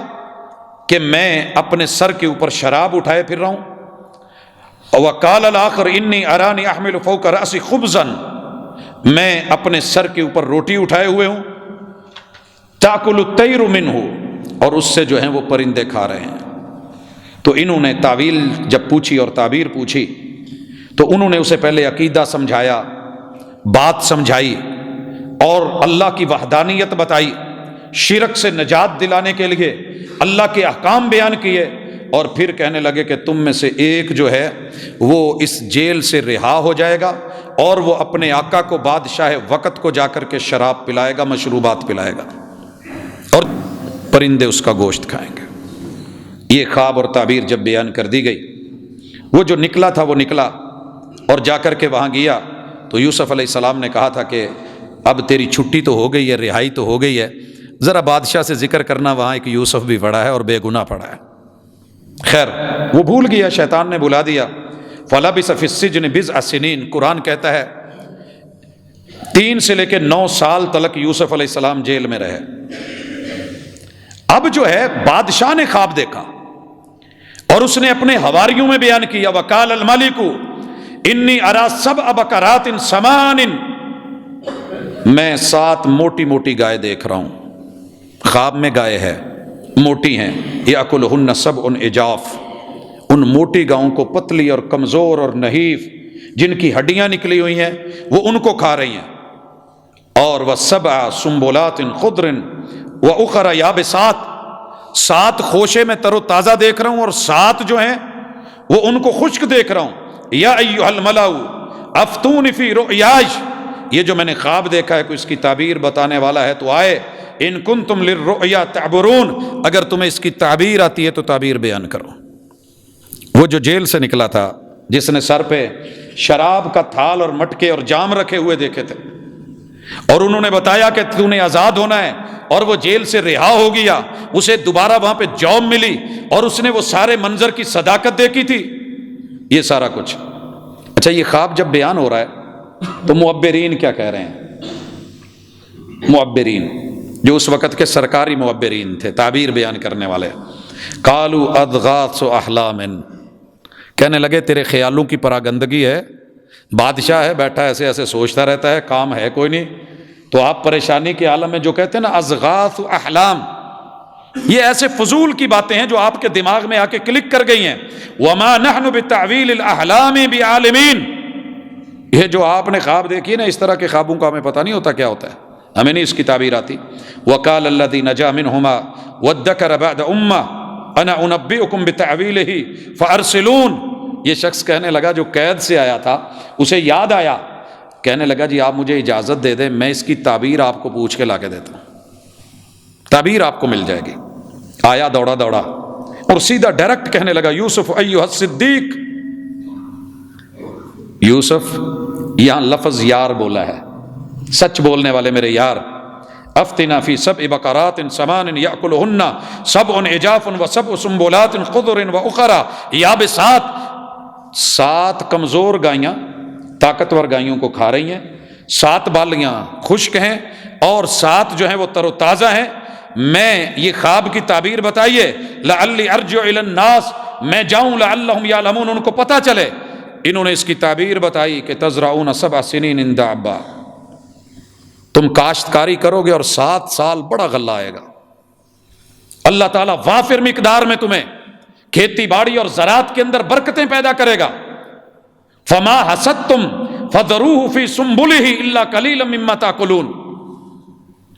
کہ میں اپنے سر کے اوپر شراب اٹھائے پھر رہا ہوں، وَقَالَ الْآخَرُ إِنِّي أَرَانِي أَحْمِلُ فَوْقَ رَأْسِي خُبْزًا، میں اپنے سر کے اوپر روٹی اٹھائے ہوئے ہوں، تَأْكُلُ الطَّيْرُ مِنْهُ، اور اس سے جو ہیں وہ پرندے کھا رہے ہیں۔ تو انہوں نے تعویل جب پوچھی اور تعبیر پوچھی تو انہوں نے اسے پہلے عقیدہ سمجھایا، بات سمجھائی، اور اللہ کی وحدانیت بتائی، شرک سے نجات دلانے کے لیے اللہ کے احکام بیان کیے، اور پھر کہنے لگے کہ تم میں سے ایک جو ہے وہ اس جیل سے رہا ہو جائے گا اور وہ اپنے آقا کو بادشاہ وقت کو جا کر کے شراب پلائے گا، مشروبات پلائے گا، اور پرندے اس کا گوشت کھائیں گے۔ یہ خواب اور تعبیر جب بیان کر دی گئی، وہ جو نکلا تھا وہ نکلا اور جا کر کے وہاں گیا تو یوسف علیہ السلام نے کہا تھا کہ اب تیری چھٹی تو ہو گئی ہے، رہائی تو ہو گئی ہے، ذرا بادشاہ سے ذکر کرنا، وہاں ایک یوسف بھی پڑا ہے اور بے گناہ پڑا ہے۔ خیر وہ بھول گیا، شیطان نے بلا دیا۔ فَلَبِثَ فِي السِّجْنِ بِضْعَ سِنِينَ، قرآن کہتا ہے 3 سے لے کے 9 سال تلک یوسف علیہ السلام جیل میں رہے۔ اب جو ہے بادشاہ نے خواب دیکھا اور اس نے اپنے حواریوں میں بیان کیا، وَقَالَ الْمَلِكُ إِنِّي أَرَىٰ سَبْعَ بَقَرَاتٍ سَمَانٍ، میں 7 موٹی موٹی گائے دیکھ رہا ہوں، خواب میں گائے ہے، موٹی ہیں، یاکلہن سبع عجاف، ان موٹی گاؤں کو پتلی اور کمزور اور نحیف جن کی ہڈیاں نکلی ہوئی ہیں وہ ان کو کھا رہی ہیں، اور وسبع سنبلات خضر واخر یابسات، 7 خوشے میں تر و تازہ دیکھ رہا ہوں اور 7 جو ہیں وہ ان کو خشک دیکھ رہا ہوں۔ یا ایھا الملأ افتونی فی رؤیای، یہ جو میں نے خواب دیکھا ہے کوئی اس کی تعبیر بتانے والا ہے تو آئے، ان کنتم للرؤیا تعبرون، اگر تمہیں اس کی تعبیر آتی ہے تو تعبیر بیان کرو۔ وہ جو جیل سے نکلا تھا جس نے سر پہ شراب کا تھال اور مٹکے اور جام رکھے ہوئے دیکھے تھے، اور انہوں نے بتایا کہ تو نے آزاد ہونا ہے، اور وہ جیل سے رہا ہو گیا، اسے دوبارہ وہاں پہ جاب ملی اور اس نے وہ سارے منظر کی صداقت دیکھی تھی، یہ سارا کچھ۔ اچھا، یہ خواب جب بیان ہو رہا ہے تو معبرین کیا کہہ رہے ہیں؟ معبرین جو اس وقت کے سرکاری معبرین تھے، تعبیر بیان کرنے والے، قالوا اضغاث احلام، کہنے لگے تیرے خیالوں کی پراگندگی ہے، بادشاہ ہے بیٹھا ایسے ایسے سوچتا رہتا ہے، کام ہے کوئی نہیں، تو آپ پریشانی کے عالم میں جو کہتے ہیں نا اضغاث احلام، یہ ایسے فضول کی باتیں ہیں جو آپ کے دماغ میں آ کے کلک کر گئی ہیں۔ وما نحن بتعویل الاحلام بعالمین، یہ جو آپ نے خواب دیکھی نا، اس طرح کے خوابوں کا ہمیں پتہ نہیں ہوتا کیا ہوتا ہے، ہمیں نہیں اس کی تعبیر آتی۔ وقال الذی نجا منہما وادکر بعد امہ انا انبئکم بتعویلہ فارسلون، یہ شخص کہنے لگا جو قید سے آیا تھا، اسے یاد آیا، کہنے لگا جی آپ مجھے اجازت دے دیں، میں اس کی تعبیر آپ کو پوچھ کے لا کے دیتا ہوں، تعبیر آپ کو مل جائے گی۔ آیا دوڑا دوڑا اور سیدھا ڈائریکٹ کہنے لگا یوسف ایھا الصدیق، یوسف یہاں لفظ یار بولا ہے، سچ بولنے والے میرے یار، افتنا فی سبع بقرات سمان یاکلہن سبع عجاف وسبع سنبلات خضر واخر یابسات، 7 کمزور گائیاں طاقتور گائیوں کو کھا رہی ہیں، 7 بالیاں خشک ہیں اور 7 جو ہیں وہ تر و تازہ ہیں۔ میں یہ خواب کی تعبیر بتائیے، لعلی ارجع الی الناس، میں جاؤں لعلہم یعلمون، ان کو پتہ چلے۔ انہوں نے اس کی تعبیر بتائی کہ تزرعون 7 سنین دابا، تم کاشتکاری کرو گے اور 7 سال بڑا غلہ آئے گا، اللہ تعالیٰ وافر مقدار میں تمہیں کھیتی باڑی اور زراعت کے اندر برکتیں پیدا کرے گا۔ فما حصدتم فذروہ فی سنبلہ الا قلیلا مما تاکلون،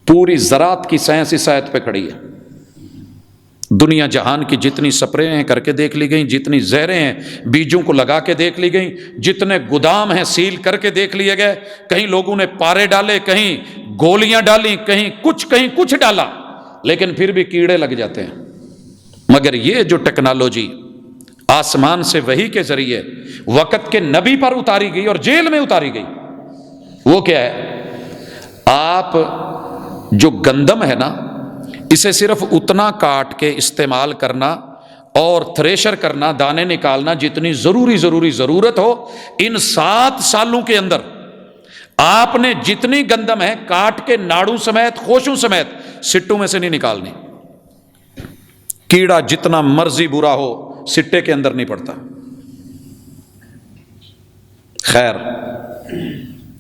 پوری زراعت کی سائنس اس آیت پہ کھڑی ہے۔ دنیا جہان کی جتنی سپریں کر کے دیکھ لی گئیں، جتنی زہریں ہیں بیجوں کو لگا کے دیکھ لی گئیں، جتنے گودام ہیں سیل کر کے دیکھ لیے گئے، کہیں لوگوں نے پارے ڈالے، کہیں گولیاں ڈالیں، کہیں کچھ ڈالا، لیکن پھر بھی کیڑے لگ جاتے ہیں۔ مگر یہ جو ٹیکنالوجی آسمان سے وحی کے ذریعے وقت کے نبی پر اتاری گئی اور جیل میں اتاری گئی، وہ کیا ہے؟ آپ جو گندم ہے نا، اسے صرف اتنا کاٹ کے استعمال کرنا اور تھریشر کرنا، دانے نکالنا جتنی ضرورت ہو، ان 7 سالوں کے اندر آپ نے جتنی گندم ہے کاٹ کے ناڑوں سمیت خوشوں سمیت سٹوں میں سے نہیں نکالنی۔ کیڑا جتنا مرضی برا ہو سٹے کے اندر نہیں پڑتا۔ خیر،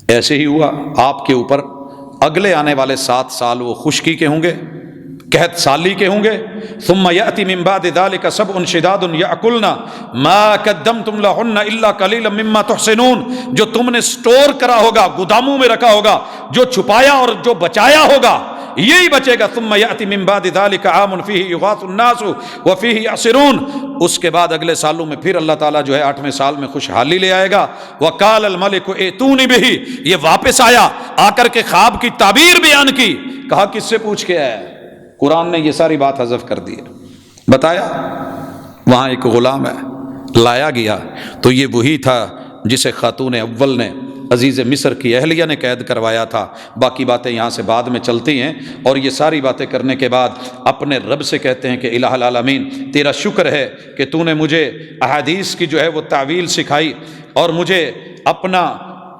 ایسے ہی ہوا آپ کے اوپر اگلے آنے والے 7 سال وہ خشکی کے ہوں گے، قحط سالی کے ہوں گے۔ ثم یأتی من بعد ذلك سبع شداد یأکلن ما قدمتم لہن الا قلیلا مما تحسنون، جو تم نے سٹور کرا ہوگا، گوداموں میں رکھا ہوگا، جو چھپایا اور جو بچایا ہوگا، یہی بچے گا۔ ثم یأتی من بعد ذلك عام فیہ یغاث الناس وفیہ یعصرون، اس کے بعد اگلے سالوں میں پھر اللہ تعالیٰ جو ہے 8ویں سال میں خوشحالی لے آئے گا۔ وقال الملک ائتونی بہ، یہ واپس آیا، آ کر کے خواب کی تعبیر بیان کی، کہا کس سے پوچھ کے آیا ہے؟ قرآن نے یہ ساری بات حذف کر دی ہے، بتایا وہاں ایک غلام ہے، لایا گیا تو یہ وہی تھا جسے خاتون اول نے عزیز مصر کی اہلیہ نے قید کروایا تھا۔ باقی باتیں یہاں سے بعد میں چلتی ہیں، اور یہ ساری باتیں کرنے کے بعد اپنے رب سے کہتے ہیں کہ الہ العالمین، تیرا شکر ہے کہ تو نے مجھے احادیث کی جو ہے وہ تعویل سکھائی اور مجھے اپنا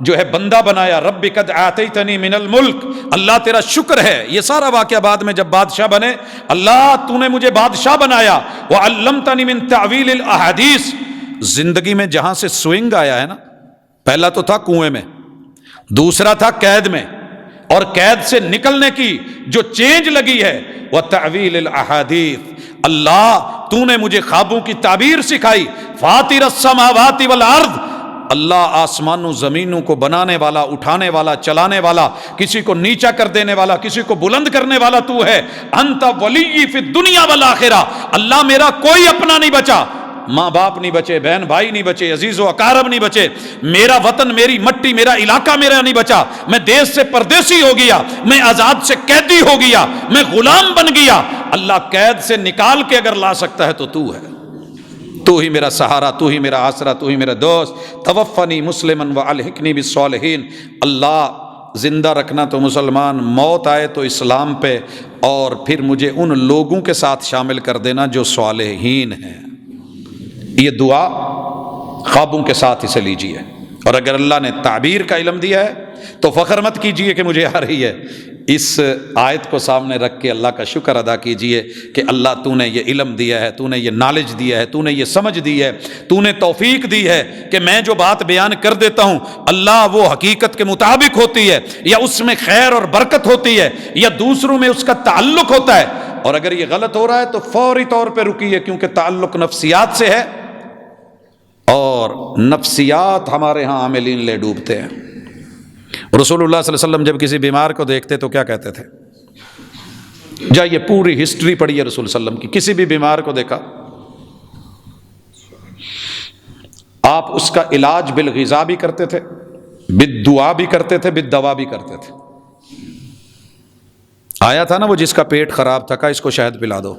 جو ہے بندہ بنایا۔ رب قد آتیتنی من الملک، اللہ تیرا شکر ہے۔ یہ سارا واقعہ بعد میں جب بادشاہ بنے، اللہ تو نے مجھے بادشاہ بنایا۔ وعلمتنی من تعویل الاحادیث، زندگی میں جہاں سے سوئنگ آیا ہے نا، پہلا تو تھا کنویں میں، دوسرا تھا قید میں، اور قید سے نکلنے کی جو چینج لگی ہے، وتعویل الاحادیث، اللہ تو نے مجھے خوابوں کی تعبیر سکھائی، فاطر السماوات والارض، اللہ آسمانوں زمینوں کو بنانے والا، اٹھانے والا، چلانے والا، کسی کو نیچا کر دینے والا، کسی کو بلند کرنے والا تو ہے، انت ولی فی الدنیا والآخرہ، اللہ میرا کوئی اپنا نہیں بچا، ماں باپ نہیں بچے، بہن بھائی نہیں بچے، عزیز و اقارب نہیں بچے، میرا وطن، میری مٹی، میرا علاقہ میرا نہیں بچا، میں دیش سے پردیسی ہو گیا، میں آزاد سے قیدی ہو گیا، میں غلام بن گیا، اللہ قید سے نکال کے اگر لا سکتا ہے تو ہے، تو ہی میرا سہارا، تو ہی میرا آسرا، تو ہی میرا دوست، توفنی مسلما والحقنی بالصالحین، اللہ زندہ رکھنا تو مسلمان، موت آئے تو اسلام پہ، اور پھر مجھے ان لوگوں کے ساتھ شامل کر دینا جو صالحین ہیں۔ یہ دعا خوابوں کے ساتھ اسے لیجیے، اور اگر اللہ نے تعبیر کا علم دیا ہے تو فخر مت کیجئے کہ مجھے آ رہی ہے، اس آیت کو سامنے رکھ کے اللہ کا شکر ادا کیجئے کہ اللہ تو نے یہ علم دیا ہے، تو نے یہ نالج دیا ہے، تو نے یہ سمجھ دی ہے، تو نے توفیق دی ہے کہ میں جو بات بیان کر دیتا ہوں اللہ وہ حقیقت کے مطابق ہوتی ہے، یا اس میں خیر اور برکت ہوتی ہے، یا دوسروں میں اس کا تعلق ہوتا ہے، اور اگر یہ غلط ہو رہا ہے تو فوری طور پہ رکیے، کیونکہ تعلق نفسیات سے ہے، اور نفسیات ہمارے ہاں عاملین لے ڈوبتے ہیں۔ رسول اللہ صلی اللہ علیہ وسلم جب کسی بیمار کو دیکھتے تو کیا کہتے تھے؟ جائیے پوری ہسٹری پڑھیے رسول صلی اللہ علیہ وسلم کی، کسی بھی بیمار کو دیکھا آپ اس کا علاج بالغذا بھی کرتے تھے، بالدعا بھی کرتے تھے، بالدوا بھی کرتے تھے۔ آیا تھا نا وہ جس کا پیٹ خراب تھا، کہا اس کو شہد پلا دو،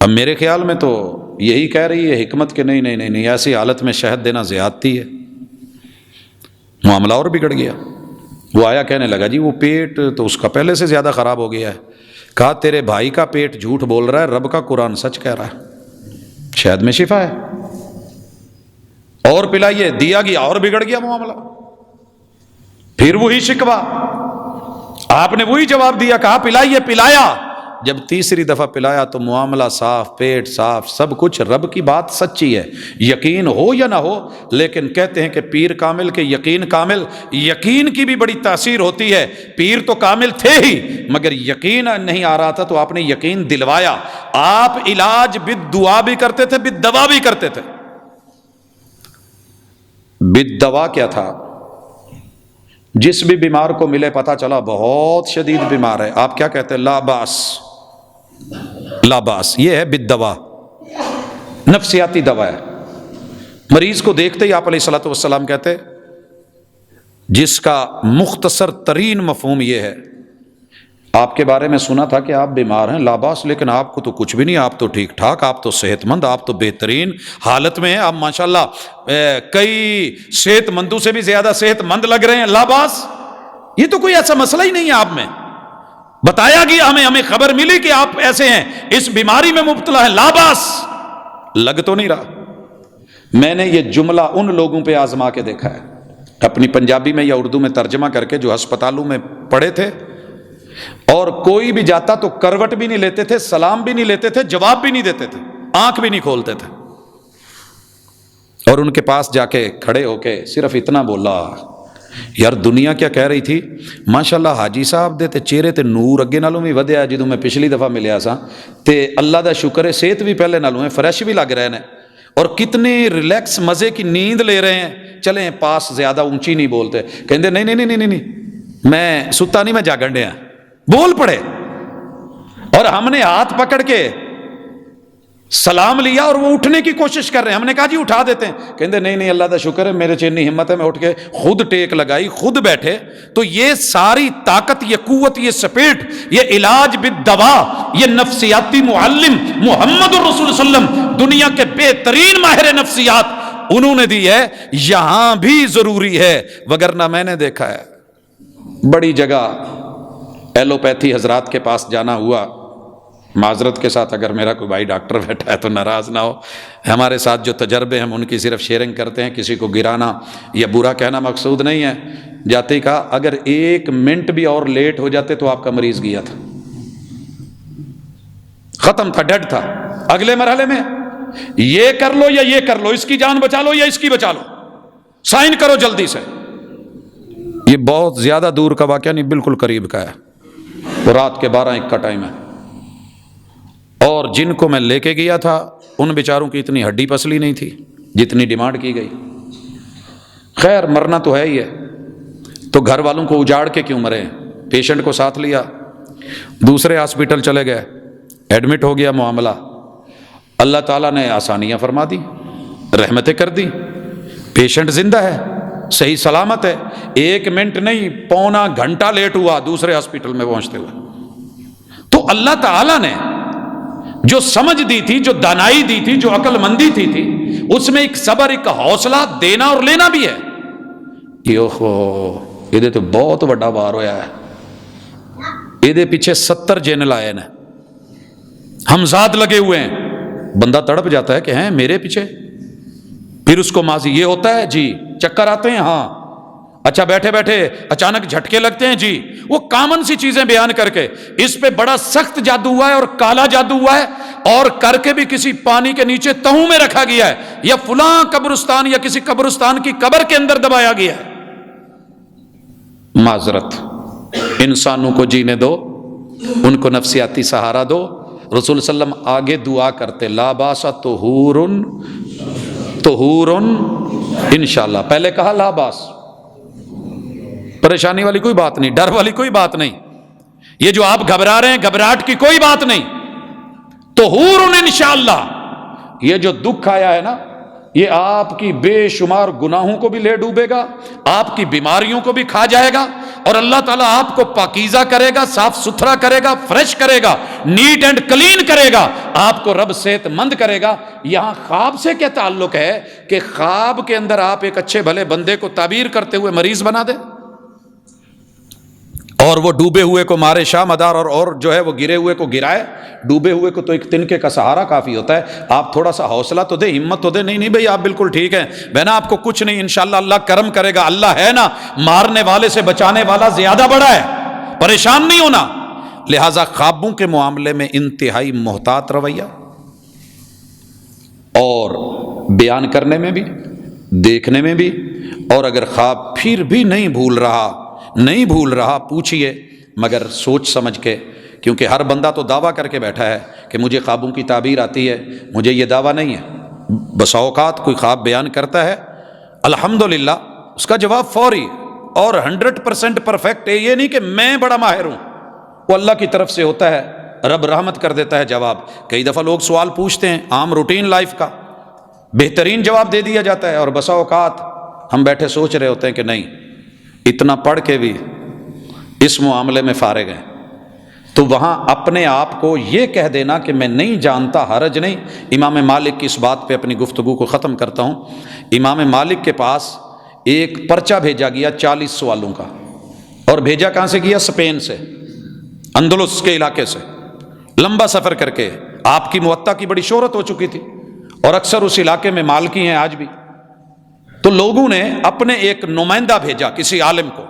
اب میرے خیال میں تو یہی کہہ رہی ہے حکمت کہ نہیں ایسی حالت میں شہد دینا زیادتی ہے، معاملہ اور بگڑ گیا۔ وہ آیا کہنے لگا جی وہ پیٹ تو اس کا پہلے سے زیادہ خراب ہو گیا ہے، کہا تیرے بھائی کا پیٹ جھوٹ بول رہا ہے، رب کا قرآن سچ کہہ رہا ہے، شہد میں شفا ہے، اور پلائیے، دیا گیا اور بگڑ گیا معاملہ، پھر وہی شکوہ، آپ نے وہی جواب دیا، کہا پلائیے، پلایا، جب تیسری دفعہ پلایا تو معاملہ صاف، پیٹ صاف، سب کچھ، رب کی بات سچی ہے، یقین ہو یا نہ ہو، لیکن کہتے ہیں کہ پیر کامل کے یقین کامل، یقین کی بھی بڑی تاثیر ہوتی ہے، پیر تو کامل تھے ہی مگر یقین نہیں آ رہا تھا تو آپ نے یقین دلوایا، آپ علاج بالدعا بھی کرتے تھے، بالدوا بھی کرتے تھے۔ بالدوا کیا تھا؟ جس بھی بیمار کو ملے پتہ چلا بہت شدید بیمار ہے، آپ کیا کہتے ہیں؟ لا باس، لا باس، یہ ہے بالدوا، نفسیاتی دوا ہے۔ مریض کو دیکھتے ہی آپ علیہ الصلوۃ والسلام کہتے، جس کا مختصر ترین مفہوم یہ ہے، آپ کے بارے میں سنا تھا کہ آپ بیمار ہیں، لا باس، لیکن آپ کو تو کچھ بھی نہیں، آپ تو ٹھیک ٹھاک، آپ تو صحت مند، آپ تو بہترین حالت میں ہیں، آپ ماشاءاللہ کئی صحت مندوں سے بھی زیادہ صحت مند لگ رہے ہیں، لا باس، یہ تو کوئی ایسا مسئلہ ہی نہیں ہے آپ میں، بتایا گیا ہمیں خبر ملی کہ آپ ایسے ہیں، اس بیماری میں مبتلا ہیں، لا باس، لگ تو نہیں رہا۔ میں نے یہ جملہ ان لوگوں پہ آزما کے دیکھا ہے، اپنی پنجابی میں یا اردو میں ترجمہ کر کے، جو ہسپتالوں میں پڑے تھے، اور کوئی بھی جاتا تو کروٹ بھی نہیں لیتے تھے، سلام بھی نہیں لیتے تھے، جواب بھی نہیں دیتے تھے، آنکھ بھی نہیں کھولتے تھے، اور ان کے پاس جا کے کھڑے ہو کے صرف اتنا بولا، یار دنیا کیا کہہ رہی تھی، ماشاءاللہ حاجی صاحب دے تے چہرے تے نور اگے نالوں بھی ودیا جدوں میں پچھلی دفعہ ملیا سا، تے اللہ دا شکر ہے صحت بھی پہلے نالوں ہے، فریش بھی لگ رہے ہیں، اور کتنے ریلیکس مزے کی نیند لے رہے ہیں، چلیں پاس زیادہ اونچی نہیں بولتے، کہندے نہیں میں ستا نہیں، میں جاگن ڈیا، بول پڑے، اور ہم نے ہاتھ پکڑ کے سلام لیا اور وہ اٹھنے کی کوشش کر رہے ہیں، ہم نے کہا جی اٹھا دیتے ہیں، کہندے نہیں اللہ دا شکر ہے میرے چینی ہمت ہے، میں اٹھ کے خود ٹیک لگائی، خود بیٹھے۔ تو یہ ساری طاقت، یہ قوت، یہ سپیٹ، یہ علاج بالدوا، یہ نفسیاتی معلم محمد الرسول صلی اللہ علیہ وسلم، دنیا کے بہترین ماہر نفسیات، انہوں نے دی ہے، یہاں بھی ضروری ہے، وگرنہ میں نے دیکھا ہے بڑی جگہ ایلوپیتھی حضرات کے پاس جانا ہوا، معذرت کے ساتھ اگر میرا کوئی بھائی ڈاکٹر بیٹھا ہے تو ناراض نہ ہو، ہمارے ساتھ جو تجربے ہم ان کی صرف شیئرنگ کرتے ہیں، کسی کو گرانا یا برا کہنا مقصود نہیں ہے۔ جاتے ہی کہا اگر 1 منٹ بھی اور لیٹ ہو جاتے تو آپ کا مریض گیا تھا، ختم تھا، ڈیڈ تھا۔ اگلے مرحلے میں یہ کر لو یا یہ کر لو، اس کی جان بچا لو یا اس کی بچا لو، سائن کرو جلدی سے۔ یہ یہ بہت زیادہ دور کا واقعہ نہیں، بالکل قریب کا ہے، وہ رات کے 12-1 کا ٹائم ہے، اور جن کو میں لے کے گیا تھا ان بیچاروں کی اتنی ہڈی پسلی نہیں تھی جتنی ڈیمانڈ کی گئی۔ خیر مرنا تو ہے ہی ہے، تو گھر والوں کو اجاڑ کے کیوں مرے؟ پیشنٹ کو ساتھ لیا، دوسرے ہاسپٹل چلے گئے، ایڈمٹ ہو گیا معاملہ، اللہ تعالیٰ نے آسانیاں فرما دی، رحمتیں کر دی، پیشنٹ زندہ ہے، صحیح سلامت ہے، 1 منٹ نہیں پونا گھنٹہ لیٹ ہوا دوسرے ہاسپٹل میں پہنچتے ہوئے۔ تو اللہ تعالیٰ نے جو سمجھ دی تھی، جو دانائی دی تھی، جو عقل مندی تھی اس میں ایک صبر، ایک حوصلہ دینا اور لینا بھی ہے۔ یہ تو بہت بڑا وار ہویا ہے، یہ پیچھے 70 جنرل آئے ہیں، ہمزاد لگے ہوئے ہیں، بندہ تڑپ جاتا ہے کہ ہیں میرے پیچھے۔ پھر اس کو ماضی یہ ہوتا ہے جی، چکر آتے ہیں ہاں، اچھا بیٹھے بیٹھے اچانک جھٹکے لگتے ہیں جی، وہ کامن سی چیزیں بیان کر کے اس پہ بڑا سخت جادو ہوا ہے اور کالا جادو ہوا ہے، اور کر کے بھی کسی پانی کے نیچے تہوں میں رکھا گیا ہے، یا فلاں قبرستان یا کسی قبرستان کی قبر کے اندر دبایا گیا ہے۔ معذرت، انسانوں کو جینے دو، ان کو نفسیاتی سہارا دو۔ رسول صلی اللہ علیہ وسلم آگے دعا کرتے، لا باس طہورن طہورن انشاءاللہ، پہلے کہا لا باس، پریشانی والی کوئی بات نہیں، ڈر والی کوئی بات نہیں، یہ جو آپ گھبرا رہے ہیں گھبراہٹ کی کوئی بات نہیں، طہورن انشاءاللہ۔ یہ جو دکھ آیا ہے نا، یہ آپ کی بے شمار گناہوں کو بھی لے ڈوبے گا، آپ کی بیماریوں کو بھی کھا جائے گا، اور اللہ تعالیٰ آپ کو پاکیزہ کرے گا، صاف ستھرا کرے گا، فریش کرے گا، نیٹ اینڈ کلین کرے گا، آپ کو رب صحت مند کرے گا۔ یہاں خواب سے کیا تعلق ہے کہ خواب کے اندر آپ ایک اچھے بھلے بندے کو تعبیر کرتے ہوئے مریض بنا دیں، اور وہ ڈوبے ہوئے کو مارے شاہ مدار، اور جو ہے وہ گرے ہوئے کو گرائے۔ ڈوبے ہوئے کو تو ایک تنکے کا سہارا کافی ہوتا ہے، آپ تھوڑا سا حوصلہ تو دے، ہمت تو دے، نہیں بھئی آپ بالکل ٹھیک ہیں بہنا، آپ کو کچھ نہیں، انشاءاللہ اللہ کرم کرے گا، اللہ ہے نا، مارنے والے سے بچانے والا زیادہ بڑا ہے، پریشان نہیں ہونا۔ لہٰذا خوابوں کے معاملے میں انتہائی محتاط رویہ، اور بیان کرنے میں بھی، دیکھنے میں بھی، اور اگر خواب پھر بھی نہیں بھول رہا پوچھئے، مگر سوچ سمجھ کے، کیونکہ ہر بندہ تو دعویٰ کر کے بیٹھا ہے کہ مجھے خوابوں کی تعبیر آتی ہے، مجھے یہ دعویٰ نہیں ہے۔ بسا اوقات کوئی خواب بیان کرتا ہے، الحمدللہ اس کا جواب فوری اور 100% پرفیکٹ ہے، یہ نہیں کہ میں بڑا ماہر ہوں، وہ اللہ کی طرف سے ہوتا ہے، رب رحمت کر دیتا ہے جواب۔ کئی دفعہ لوگ سوال پوچھتے ہیں عام روٹین لائف کا، بہترین جواب دے دیا جاتا ہے، اور بسا اوقات ہم بیٹھے سوچ رہے ہوتے ہیں کہ نہیں، اتنا پڑھ کے بھی اس معاملے میں فارغ ہیں، تو وہاں اپنے آپ کو یہ کہہ دینا کہ میں نہیں جانتا، حرج نہیں۔ امام مالک کی اس بات پہ اپنی گفتگو کو ختم کرتا ہوں۔ امام مالک کے پاس ایک پرچہ بھیجا گیا 40 سوالوں کا، اور بھیجا کہاں سے گیا؟ اسپین سے، اندلس کے علاقے سے، لمبا سفر کر کے۔ آپ کی موطا کی بڑی شہرت ہو چکی تھی، اور اکثر اس علاقے میں مالکی ہیں آج بھی۔ تو لوگوں نے اپنے ایک نمائندہ بھیجا کسی عالم کو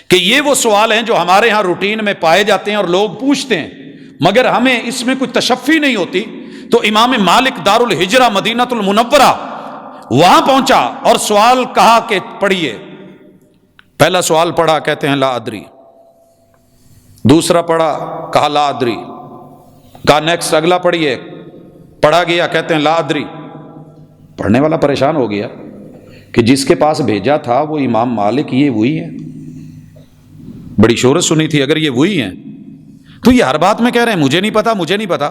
کہ یہ وہ سوال ہیں جو ہمارے ہاں روٹین میں پائے جاتے ہیں اور لوگ پوچھتے ہیں، مگر ہمیں اس میں کوئی تشفی نہیں ہوتی۔ تو امام مالک دار الہجرہ مدینہ المنورہ وہاں پہنچا اور سوال کہا کہ پڑھیے۔ پہلا سوال پڑھا، کہتے ہیں لا ادری۔ دوسرا پڑھا، کہا لا ادری، کہا نیکسٹ اگلا پڑھیے، پڑھا گیا، کہتے ہیں لا ادری۔ پڑھنے والا پریشان ہو گیا کہ جس کے پاس بھیجا تھا وہ امام مالک، یہ وہی ہے، بڑی شہرت سنی تھی، اگر یہ وہی ہیں تو یہ ہر بات میں کہہ رہے ہیں مجھے نہیں پتا، مجھے نہیں پتا۔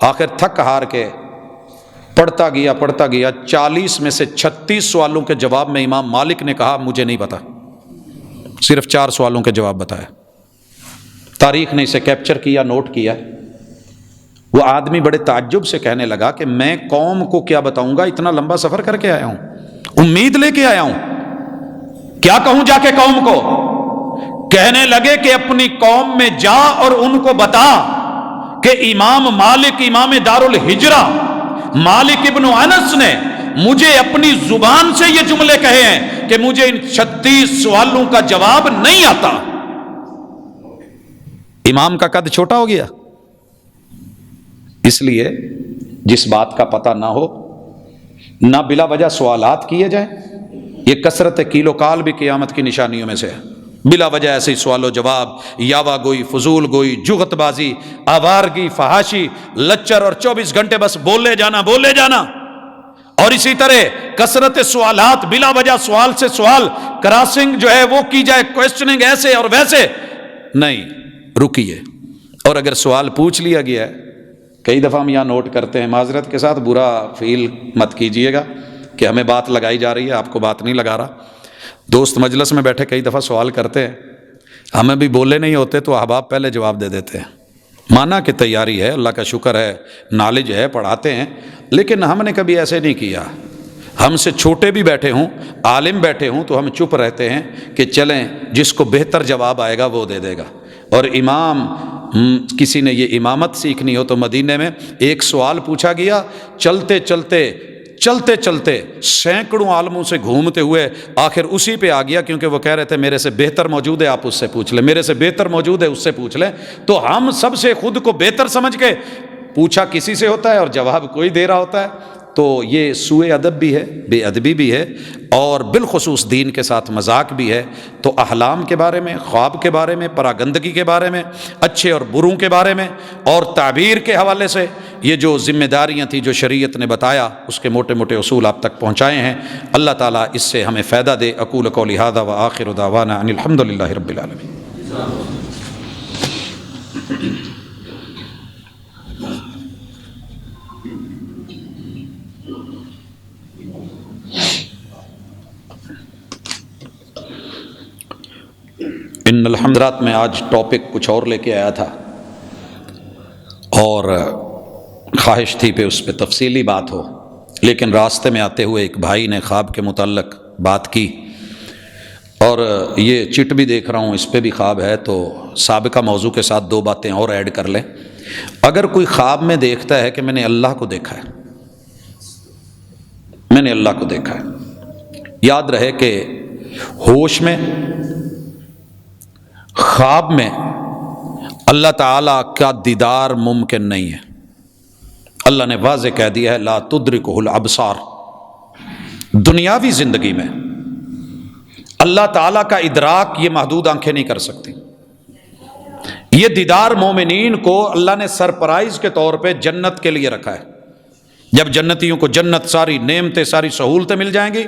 آخر تھک ہار کے پڑھتا گیا 40 میں سے 36 سوالوں کے جواب میں امام مالک نے کہا مجھے نہیں پتا، صرف 4 سوالوں کے جواب بتائے۔ تاریخ نے اسے کیپچر کیا، نوٹ کیا۔ وہ آدمی بڑے تعجب سے کہنے لگا کہ میں قوم کو کیا بتاؤں گا، اتنا لمبا سفر کر کے آیا ہوں، امید لے کے آیا ہوں، کیا کہوں جا کے قوم کو؟ کہنے لگے کہ اپنی قوم میں جا اور ان کو بتا کہ امام مالک، امام دار الہجرہ مالک ابن انس نے مجھے اپنی زبان سے یہ جملے کہے ہیں کہ مجھے ان 36 سوالوں کا جواب نہیں آتا۔ امام کا قد چھوٹا ہو گیا۔ اس لیے جس بات کا پتہ نہ ہو، نہ بلا وجہ سوالات کیے جائیں، یہ کثرت کیلو کال بھی قیامت کی نشانیوں میں سے ہے۔ بلا وجہ ایسے سوال و جواب، یاوا گوئی، فضول گوئی، جغت بازی، آوارگی، فحاشی، لچر اور 24 گھنٹے بس بولے جانا۔ اور اسی طرح کثرت سوالات، بلا وجہ سوال سے سوال، کراسنگ جو ہے وہ کی جائے، کوئسچننگ ایسے اور ویسے نہیں، رکیے۔ اور اگر سوال پوچھ لیا گیا ہے، کئی دفعہ ہم یہاں نوٹ کرتے ہیں، معذرت کے ساتھ برا فیل مت کیجئے گا کہ ہمیں بات لگائی جا رہی ہے، آپ کو بات نہیں لگا رہا۔ دوست مجلس میں بیٹھے کئی دفعہ سوال کرتے ہیں، ہمیں بھی بولے نہیں ہوتے تو احباب پہلے جواب دے دیتے ہیں۔ مانا کہ تیاری ہے، اللہ کا شکر ہے، نالج ہے، پڑھاتے ہیں، لیکن ہم نے کبھی ایسے نہیں کیا۔ ہم سے چھوٹے بھی بیٹھے ہوں، عالم بیٹھے ہوں تو ہم چپ رہتے ہیں کہ چلیں جس کو بہتر جواب آئے گا وہ دے دے گا۔ اور امام کسی نے یہ امامت سیکھنی ہو تو مدینے میں ایک سوال پوچھا گیا، چلتے چلتے سینکڑوں عالموں سے گھومتے ہوئے آخر اسی پہ آ گیا، کیونکہ وہ کہہ رہے تھے میرے سے بہتر موجود ہے، آپ اس سے پوچھ لیں، میرے سے بہتر موجود ہے، اس سے پوچھ لیں۔ تو ہم سب سے خود کو بہتر سمجھ کے پوچھا کسی سے ہوتا ہے اور جواب کوئی دے رہا ہوتا ہے، تو یہ سوء ادب بھی ہے، بے ادبی بھی ہے، اور بالخصوص دین کے ساتھ مذاق بھی ہے۔ تو احلام کے بارے میں، خواب کے بارے میں، پراگندگی کے بارے میں، اچھے اور بروں کے بارے میں، اور تعبیر کے حوالے سے یہ جو ذمہ داریاں تھیں جو شریعت نے بتایا، اس کے موٹے موٹے اصول آپ تک پہنچائے ہیں۔ اللہ تعالیٰ اس سے ہمیں فائدہ دے۔ اقول قولی ھذا وآخر دعوانا ان الحمد للہ رب العالمین۔ ان الحمدللہ میں آج ٹاپک کچھ اور لے کے آیا تھا، اور خواہش تھی پہ اس پہ تفصیلی بات ہو، لیکن راستے میں آتے ہوئے ایک بھائی نے خواب کے متعلق بات کی، اور یہ چٹ بھی دیکھ رہا ہوں اس پہ بھی خواب ہے، تو سابقہ موضوع کے ساتھ 2 باتیں اور ایڈ کر لیں۔ اگر کوئی خواب میں دیکھتا ہے کہ میں نے اللہ کو دیکھا ہے، میں نے اللہ کو دیکھا ہے، یاد رہے کہ ہوش میں، خواب میں اللہ تعالیٰ کا دیدار ممکن نہیں ہے۔ اللہ نے واضح کہہ دیا ہے لا تدرکہ الابصار۔ دنیاوی زندگی میں اللہ تعالیٰ کا ادراک یہ محدود آنکھیں نہیں کر سکتی۔ یہ دیدار مومنین کو اللہ نے سرپرائز کے طور پہ جنت کے لیے رکھا ہے۔ جب جنتیوں کو جنت، ساری نعمتیں، ساری سہولتیں مل جائیں گی،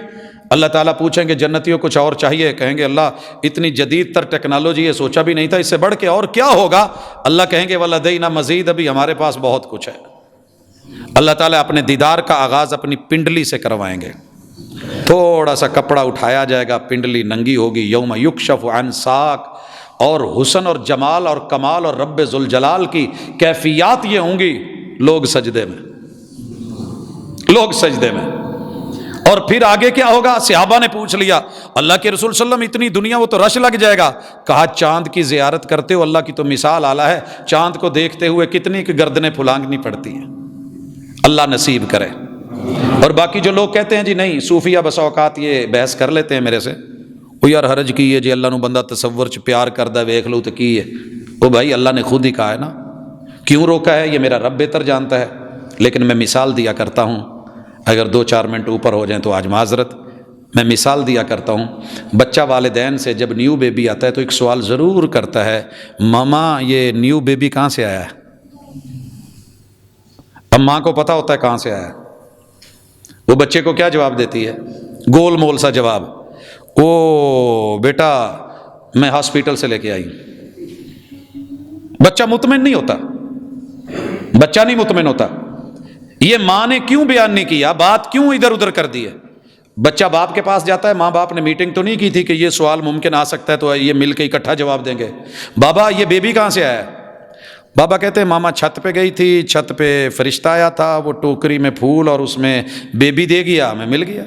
اللہ تعالیٰ پوچھیں گے جنتیوں کچھ اور چاہیے؟ کہیں گے اللہ اتنی جدید تر ٹیکنالوجی ہے، سوچا بھی نہیں تھا، اس سے بڑھ کے اور کیا ہوگا؟ اللہ کہیں گے وَلَدَيْنَا مزید، ابھی ہمارے پاس بہت کچھ ہے۔ اللہ تعالیٰ اپنے دیدار کا آغاز اپنی پنڈلی سے کروائیں گے۔ تھوڑا سا کپڑا اٹھایا جائے گا، پنڈلی ننگی ہوگی، یوم یکشف عن ساق، اور حسن اور جمال اور کمال اور رب ذوالجلال کی کیفیات یہ ہوں گی، لوگ سجدے میں، لوگ سجدے میں۔ اور پھر آگے کیا ہوگا؟ صحابہ نے پوچھ لیا اللہ کے رسول صلی اللہ علیہ وسلم اتنی دنیا، وہ تو رش لگ جائے گا۔ کہا چاند کی زیارت کرتے ہو، اللہ کی تو مثال اعلیٰ ہے، چاند کو دیکھتے ہوئے کتنی کی گردنیں پھلانگنی پڑتی ہیں۔ اللہ نصیب کرے۔ اور باقی جو لوگ کہتے ہیں جی نہیں، صوفیہ بس اوقات یہ بحث کر لیتے ہیں میرے سے، وہ یار حرج کی ہے جی اللہ نو بندہ تصور چ پیار کردہ ویکھ لو تو کی ہے، وہ بھائی اللہ نے خود ہی کہا ہے نا، کیوں روکا ہے یہ میرا رب بہتر جانتا ہے۔ لیکن میں مثال دیا کرتا ہوں، اگر 2-4 منٹ اوپر ہو جائیں تو آج معذرت، میں مثال دیا کرتا ہوں۔ بچہ والدین سے جب نیو بیبی آتا ہے تو ایک سوال ضرور کرتا ہے، ماما یہ نیو بیبی کہاں سے آیا ہے؟ اب ماں کو پتہ ہوتا ہے کہاں سے آیا ہے، وہ بچے کو کیا جواب دیتی ہے؟ گول مول سا جواب، او بیٹا میں ہاسپٹل سے لے کے آئی۔ بچہ مطمئن نہیں ہوتا، بچہ نہیں مطمئن ہوتا۔ یہ ماں نے کیوں بیان نہیں کیا، بات کیوں ادھر ادھر کر دی ہے؟ بچہ باپ کے پاس جاتا ہے، ماں باپ نے میٹنگ تو نہیں کی تھی کہ یہ سوال ممکن آ سکتا ہے تو یہ مل کے اکٹھا جواب دیں گے۔ بابا یہ بیبی کہاں سے آیا ہے؟ بابا کہتے ہیں ماما چھت پہ گئی تھی، چھت پہ فرشتہ آیا تھا، وہ ٹوکری میں پھول اور اس میں بیبی دے گیا، میں مل گیا۔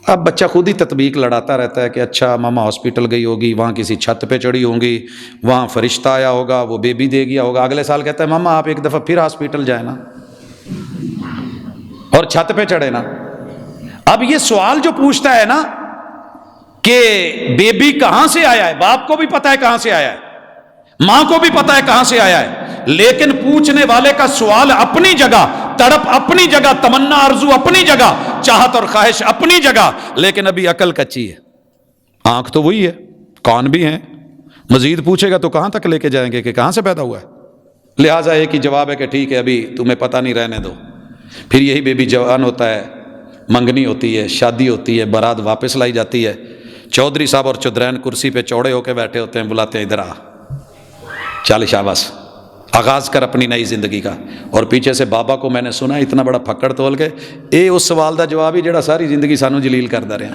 اب بچہ خود ہی تطبیق لڑاتا رہتا ہے کہ اچھا ماما ہاسپٹل گئی ہوگی، وہاں کسی چھت پہ چڑھی ہوں گی، وہاں فرشتہ آیا ہوگا، وہ بیبی دے گیا ہوگا۔ اگلے سال کہتا ہے ماما آپ ایک دفعہ پھر ہاسپٹل جائیں نا، اور چھت پہ چڑھے نا۔ اب یہ سوال جو پوچھتا ہے نا کہ بیبی کہاں سے آیا ہے، باپ کو بھی پتا ہے کہاں سے آیا ہے، ماں کو بھی پتا ہے کہاں سے آیا ہے، لیکن پوچھنے والے کا سوال اپنی جگہ تڑپ اپنی جگہ، تمنا آرزو اپنی جگہ، چاہت اور خواہش اپنی جگہ، لیکن ابھی عقل کچی ہے۔ آنکھ تو وہی ہے، کان بھی ہیں، مزید پوچھے گا تو کہاں تک لے کے جائیں گے کہ کہاں سے پیدا ہوا ہے؟ لہٰذا ایک ہی جواب ہے کہ ٹھیک ہے ابھی تمہیں پتہ نہیں، رہنے دو۔ پھر یہی بیبی جوان ہوتا ہے، منگنی ہوتی ہے، شادی ہوتی ہے، بارات واپس لائی جاتی ہے، چودھری صاحب اور چودرین کرسی پہ چوڑے ہو کے بیٹھے ہوتے ہیں، بلاتے ہیں ادھر آ، چال شاباش، آغاز کر اپنی نئی زندگی کا۔ اور پیچھے سے بابا کو میں نے سنا اتنا بڑا پھکڑ تول کے، اے اس سوال دا جواب ہی جڑا ساری زندگی سانو جلیل کردا رہا۔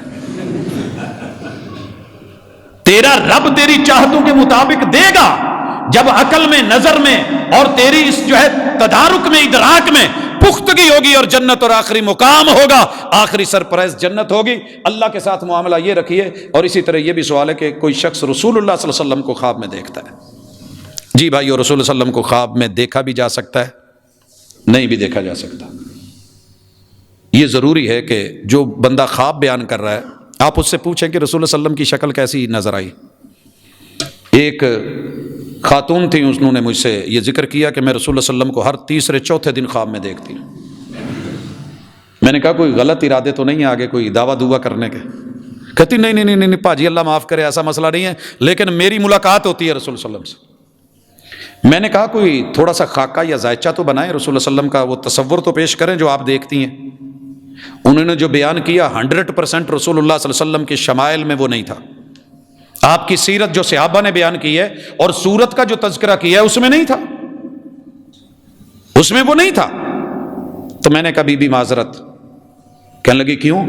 تیرا رب تیری چاہتوں کے مطابق دے گا جب عقل میں، نظر میں اور تیری اس جو ہے تدارک میں، ادراک میں پختگی ہوگی، اور جنت اور آخری مقام ہوگا، آخری سرپرائز جنت ہوگی۔ اللہ کے ساتھ معاملہ یہ رکھیے۔ اور اسی طرح یہ بھی سوال ہے کہ کوئی شخص رسول اللہ صلی اللہ علیہ وسلم کو خواب میں دیکھتا ہے۔ جی بھائی، اور رسول اللہ علیہ وسلم کو خواب میں دیکھا بھی جا سکتا ہے، نہیں بھی دیکھا جا سکتا۔ یہ ضروری ہے کہ جو بندہ خواب بیان کر رہا ہے، آپ اس سے پوچھیں کہ رسول اللہ علیہ وسلم کی شکل کیسی نظر آئی۔ ایک خاتون تھی، انہوں نے مجھ سے یہ ذکر کیا کہ میں رسول اللہ علیہ وسلم کو ہر تیسرے چوتھے دن خواب میں دیکھتی ہوں۔ میں نے کہا کوئی غلط ارادے تو نہیں ہے آگے کوئی دعویٰ دعا کرنے کے؟ کہتی نہیں نہیں نہیں نہیں پاجی اللہ معاف کرے، ایسا مسئلہ نہیں ہے، لیکن میری ملاقات ہوتی ہے رسول اللہ علیہ وسلم سے۔ میں نے کہا کوئی تھوڑا سا خاکہ یا زائچہ تو بنائیں، رسول اللہ علیہ وسلم کا وہ تصور تو پیش کریں جو آپ دیکھتی ہیں۔ انہوں نے جو بیان کیا 100% رسول اللہ صلی اللہ علیہ وسلم کے شمائل میں وہ نہیں تھا۔ آپ کی سیرت جو صحابہ نے بیان کی ہے اور صورت کا جو تذکرہ کیا ہے اس میں نہیں تھا، اس میں وہ نہیں تھا۔ تو میں نے کہا بی بی معذرت۔ کہنے لگی کیوں؟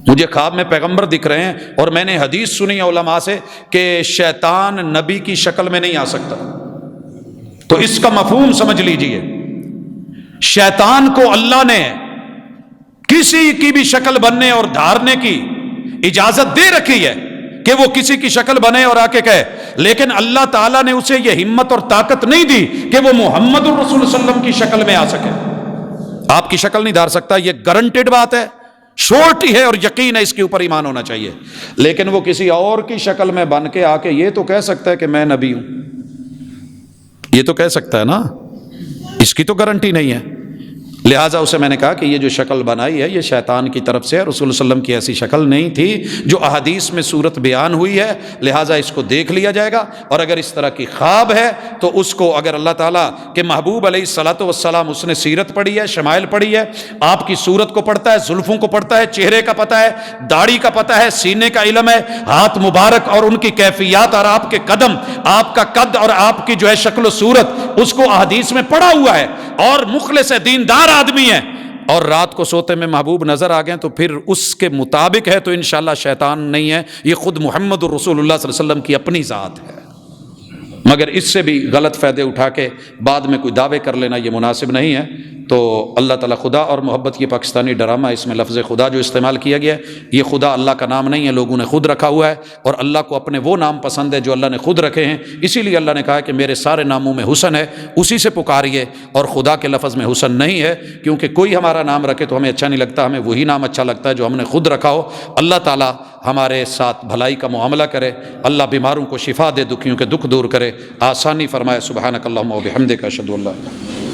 مجھے خواب میں پیغمبر دکھ رہے ہیں اور میں نے حدیث سنی ہے علماء سے کہ شیطان نبی کی شکل میں نہیں آ سکتا۔ تو اس کا مفہوم سمجھ لیجئے، شیطان کو اللہ نے کسی کی بھی شکل بننے اور دھارنے کی اجازت دے رکھی ہے کہ وہ کسی کی شکل بنے اور آ کے کہے، لیکن اللہ تعالیٰ نے اسے یہ ہمت اور طاقت نہیں دی کہ وہ محمد الرسول صلی اللہ علیہ وسلم کی شکل میں آ سکے۔ آپ کی شکل نہیں دھار سکتا، یہ گارنٹیڈ بات ہے، شورٹی ہے اور یقین ہے، اس کے اوپر ایمان ہونا چاہیے۔ لیکن وہ کسی اور کی شکل میں بن کے آ کے یہ تو کہہ سکتا ہے کہ میں نبی ہوں، یہ تو کہہ سکتا ہے نا، اس کی تو گارنٹی نہیں ہے۔ لہٰذا اسے میں نے کہا کہ یہ جو شکل بنائی ہے یہ شیطان کی طرف سے ہے، رسول اللہ علیہ وسلم کی ایسی شکل نہیں تھی جو احادیث میں صورت بیان ہوئی ہے، لہٰذا اس کو دیکھ لیا جائے گا۔ اور اگر اس طرح کی خواب ہے تو اس کو اگر اللہ تعالیٰ کے محبوب علیہ الصلوۃ والسلام، اس نے سیرت پڑھی ہے، شمائل پڑھی ہے، آپ کی صورت کو پڑھتا ہے، زلفوں کو پڑھتا ہے، چہرے کا پتہ ہے، داڑھی کا پتہ ہے، سینے کا علم ہے، ہاتھ مبارک اور ان کی کیفیات اور آپ کے قدم، آپ کا قد اور آپ کی جو ہے شکل و صورت، اس کو احادیث میں پڑھا ہوا ہے، اور مخلص دیندار آدمی ہے، اور رات کو سوتے میں محبوب نظر آ گئے تو پھر اس کے مطابق ہے، تو انشاءاللہ شیطان نہیں ہے، یہ خود محمد الرسول اللہ صلی اللہ علیہ وسلم کی اپنی ذات ہے۔ مگر اس سے بھی غلط فائدے اٹھا کے بعد میں کوئی دعوے کر لینا یہ مناسب نہیں ہے۔ تو اللہ تعالیٰ خدا اور محبت کی پاکستانی ڈرامہ، اس میں لفظ خدا جو استعمال کیا گیا ہے یہ خدا اللہ کا نام نہیں ہے، لوگوں نے خود رکھا ہوا ہے، اور اللہ کو اپنے وہ نام پسند ہے جو اللہ نے خود رکھے ہیں، اسی لیے اللہ نے کہا کہ میرے سارے ناموں میں حسن ہے، اسی سے پکاریے، اور خدا کے لفظ میں حسن نہیں ہے، کیونکہ کوئی ہمارا نام رکھے تو ہمیں اچھا نہیں لگتا، ہمیں وہی نام اچھا لگتا ہے جو ہم نے خود رکھا ہو۔ اللہ تعالیٰ ہمارے ساتھ بھلائی کا معاملہ کرے، اللہ بیماروں کو شفا دے، دکھیوں کے دکھ دور کرے، آسانی فرمائے۔ سبحانک اللہم و بحمدک، اشہد ان لا الہ الا انت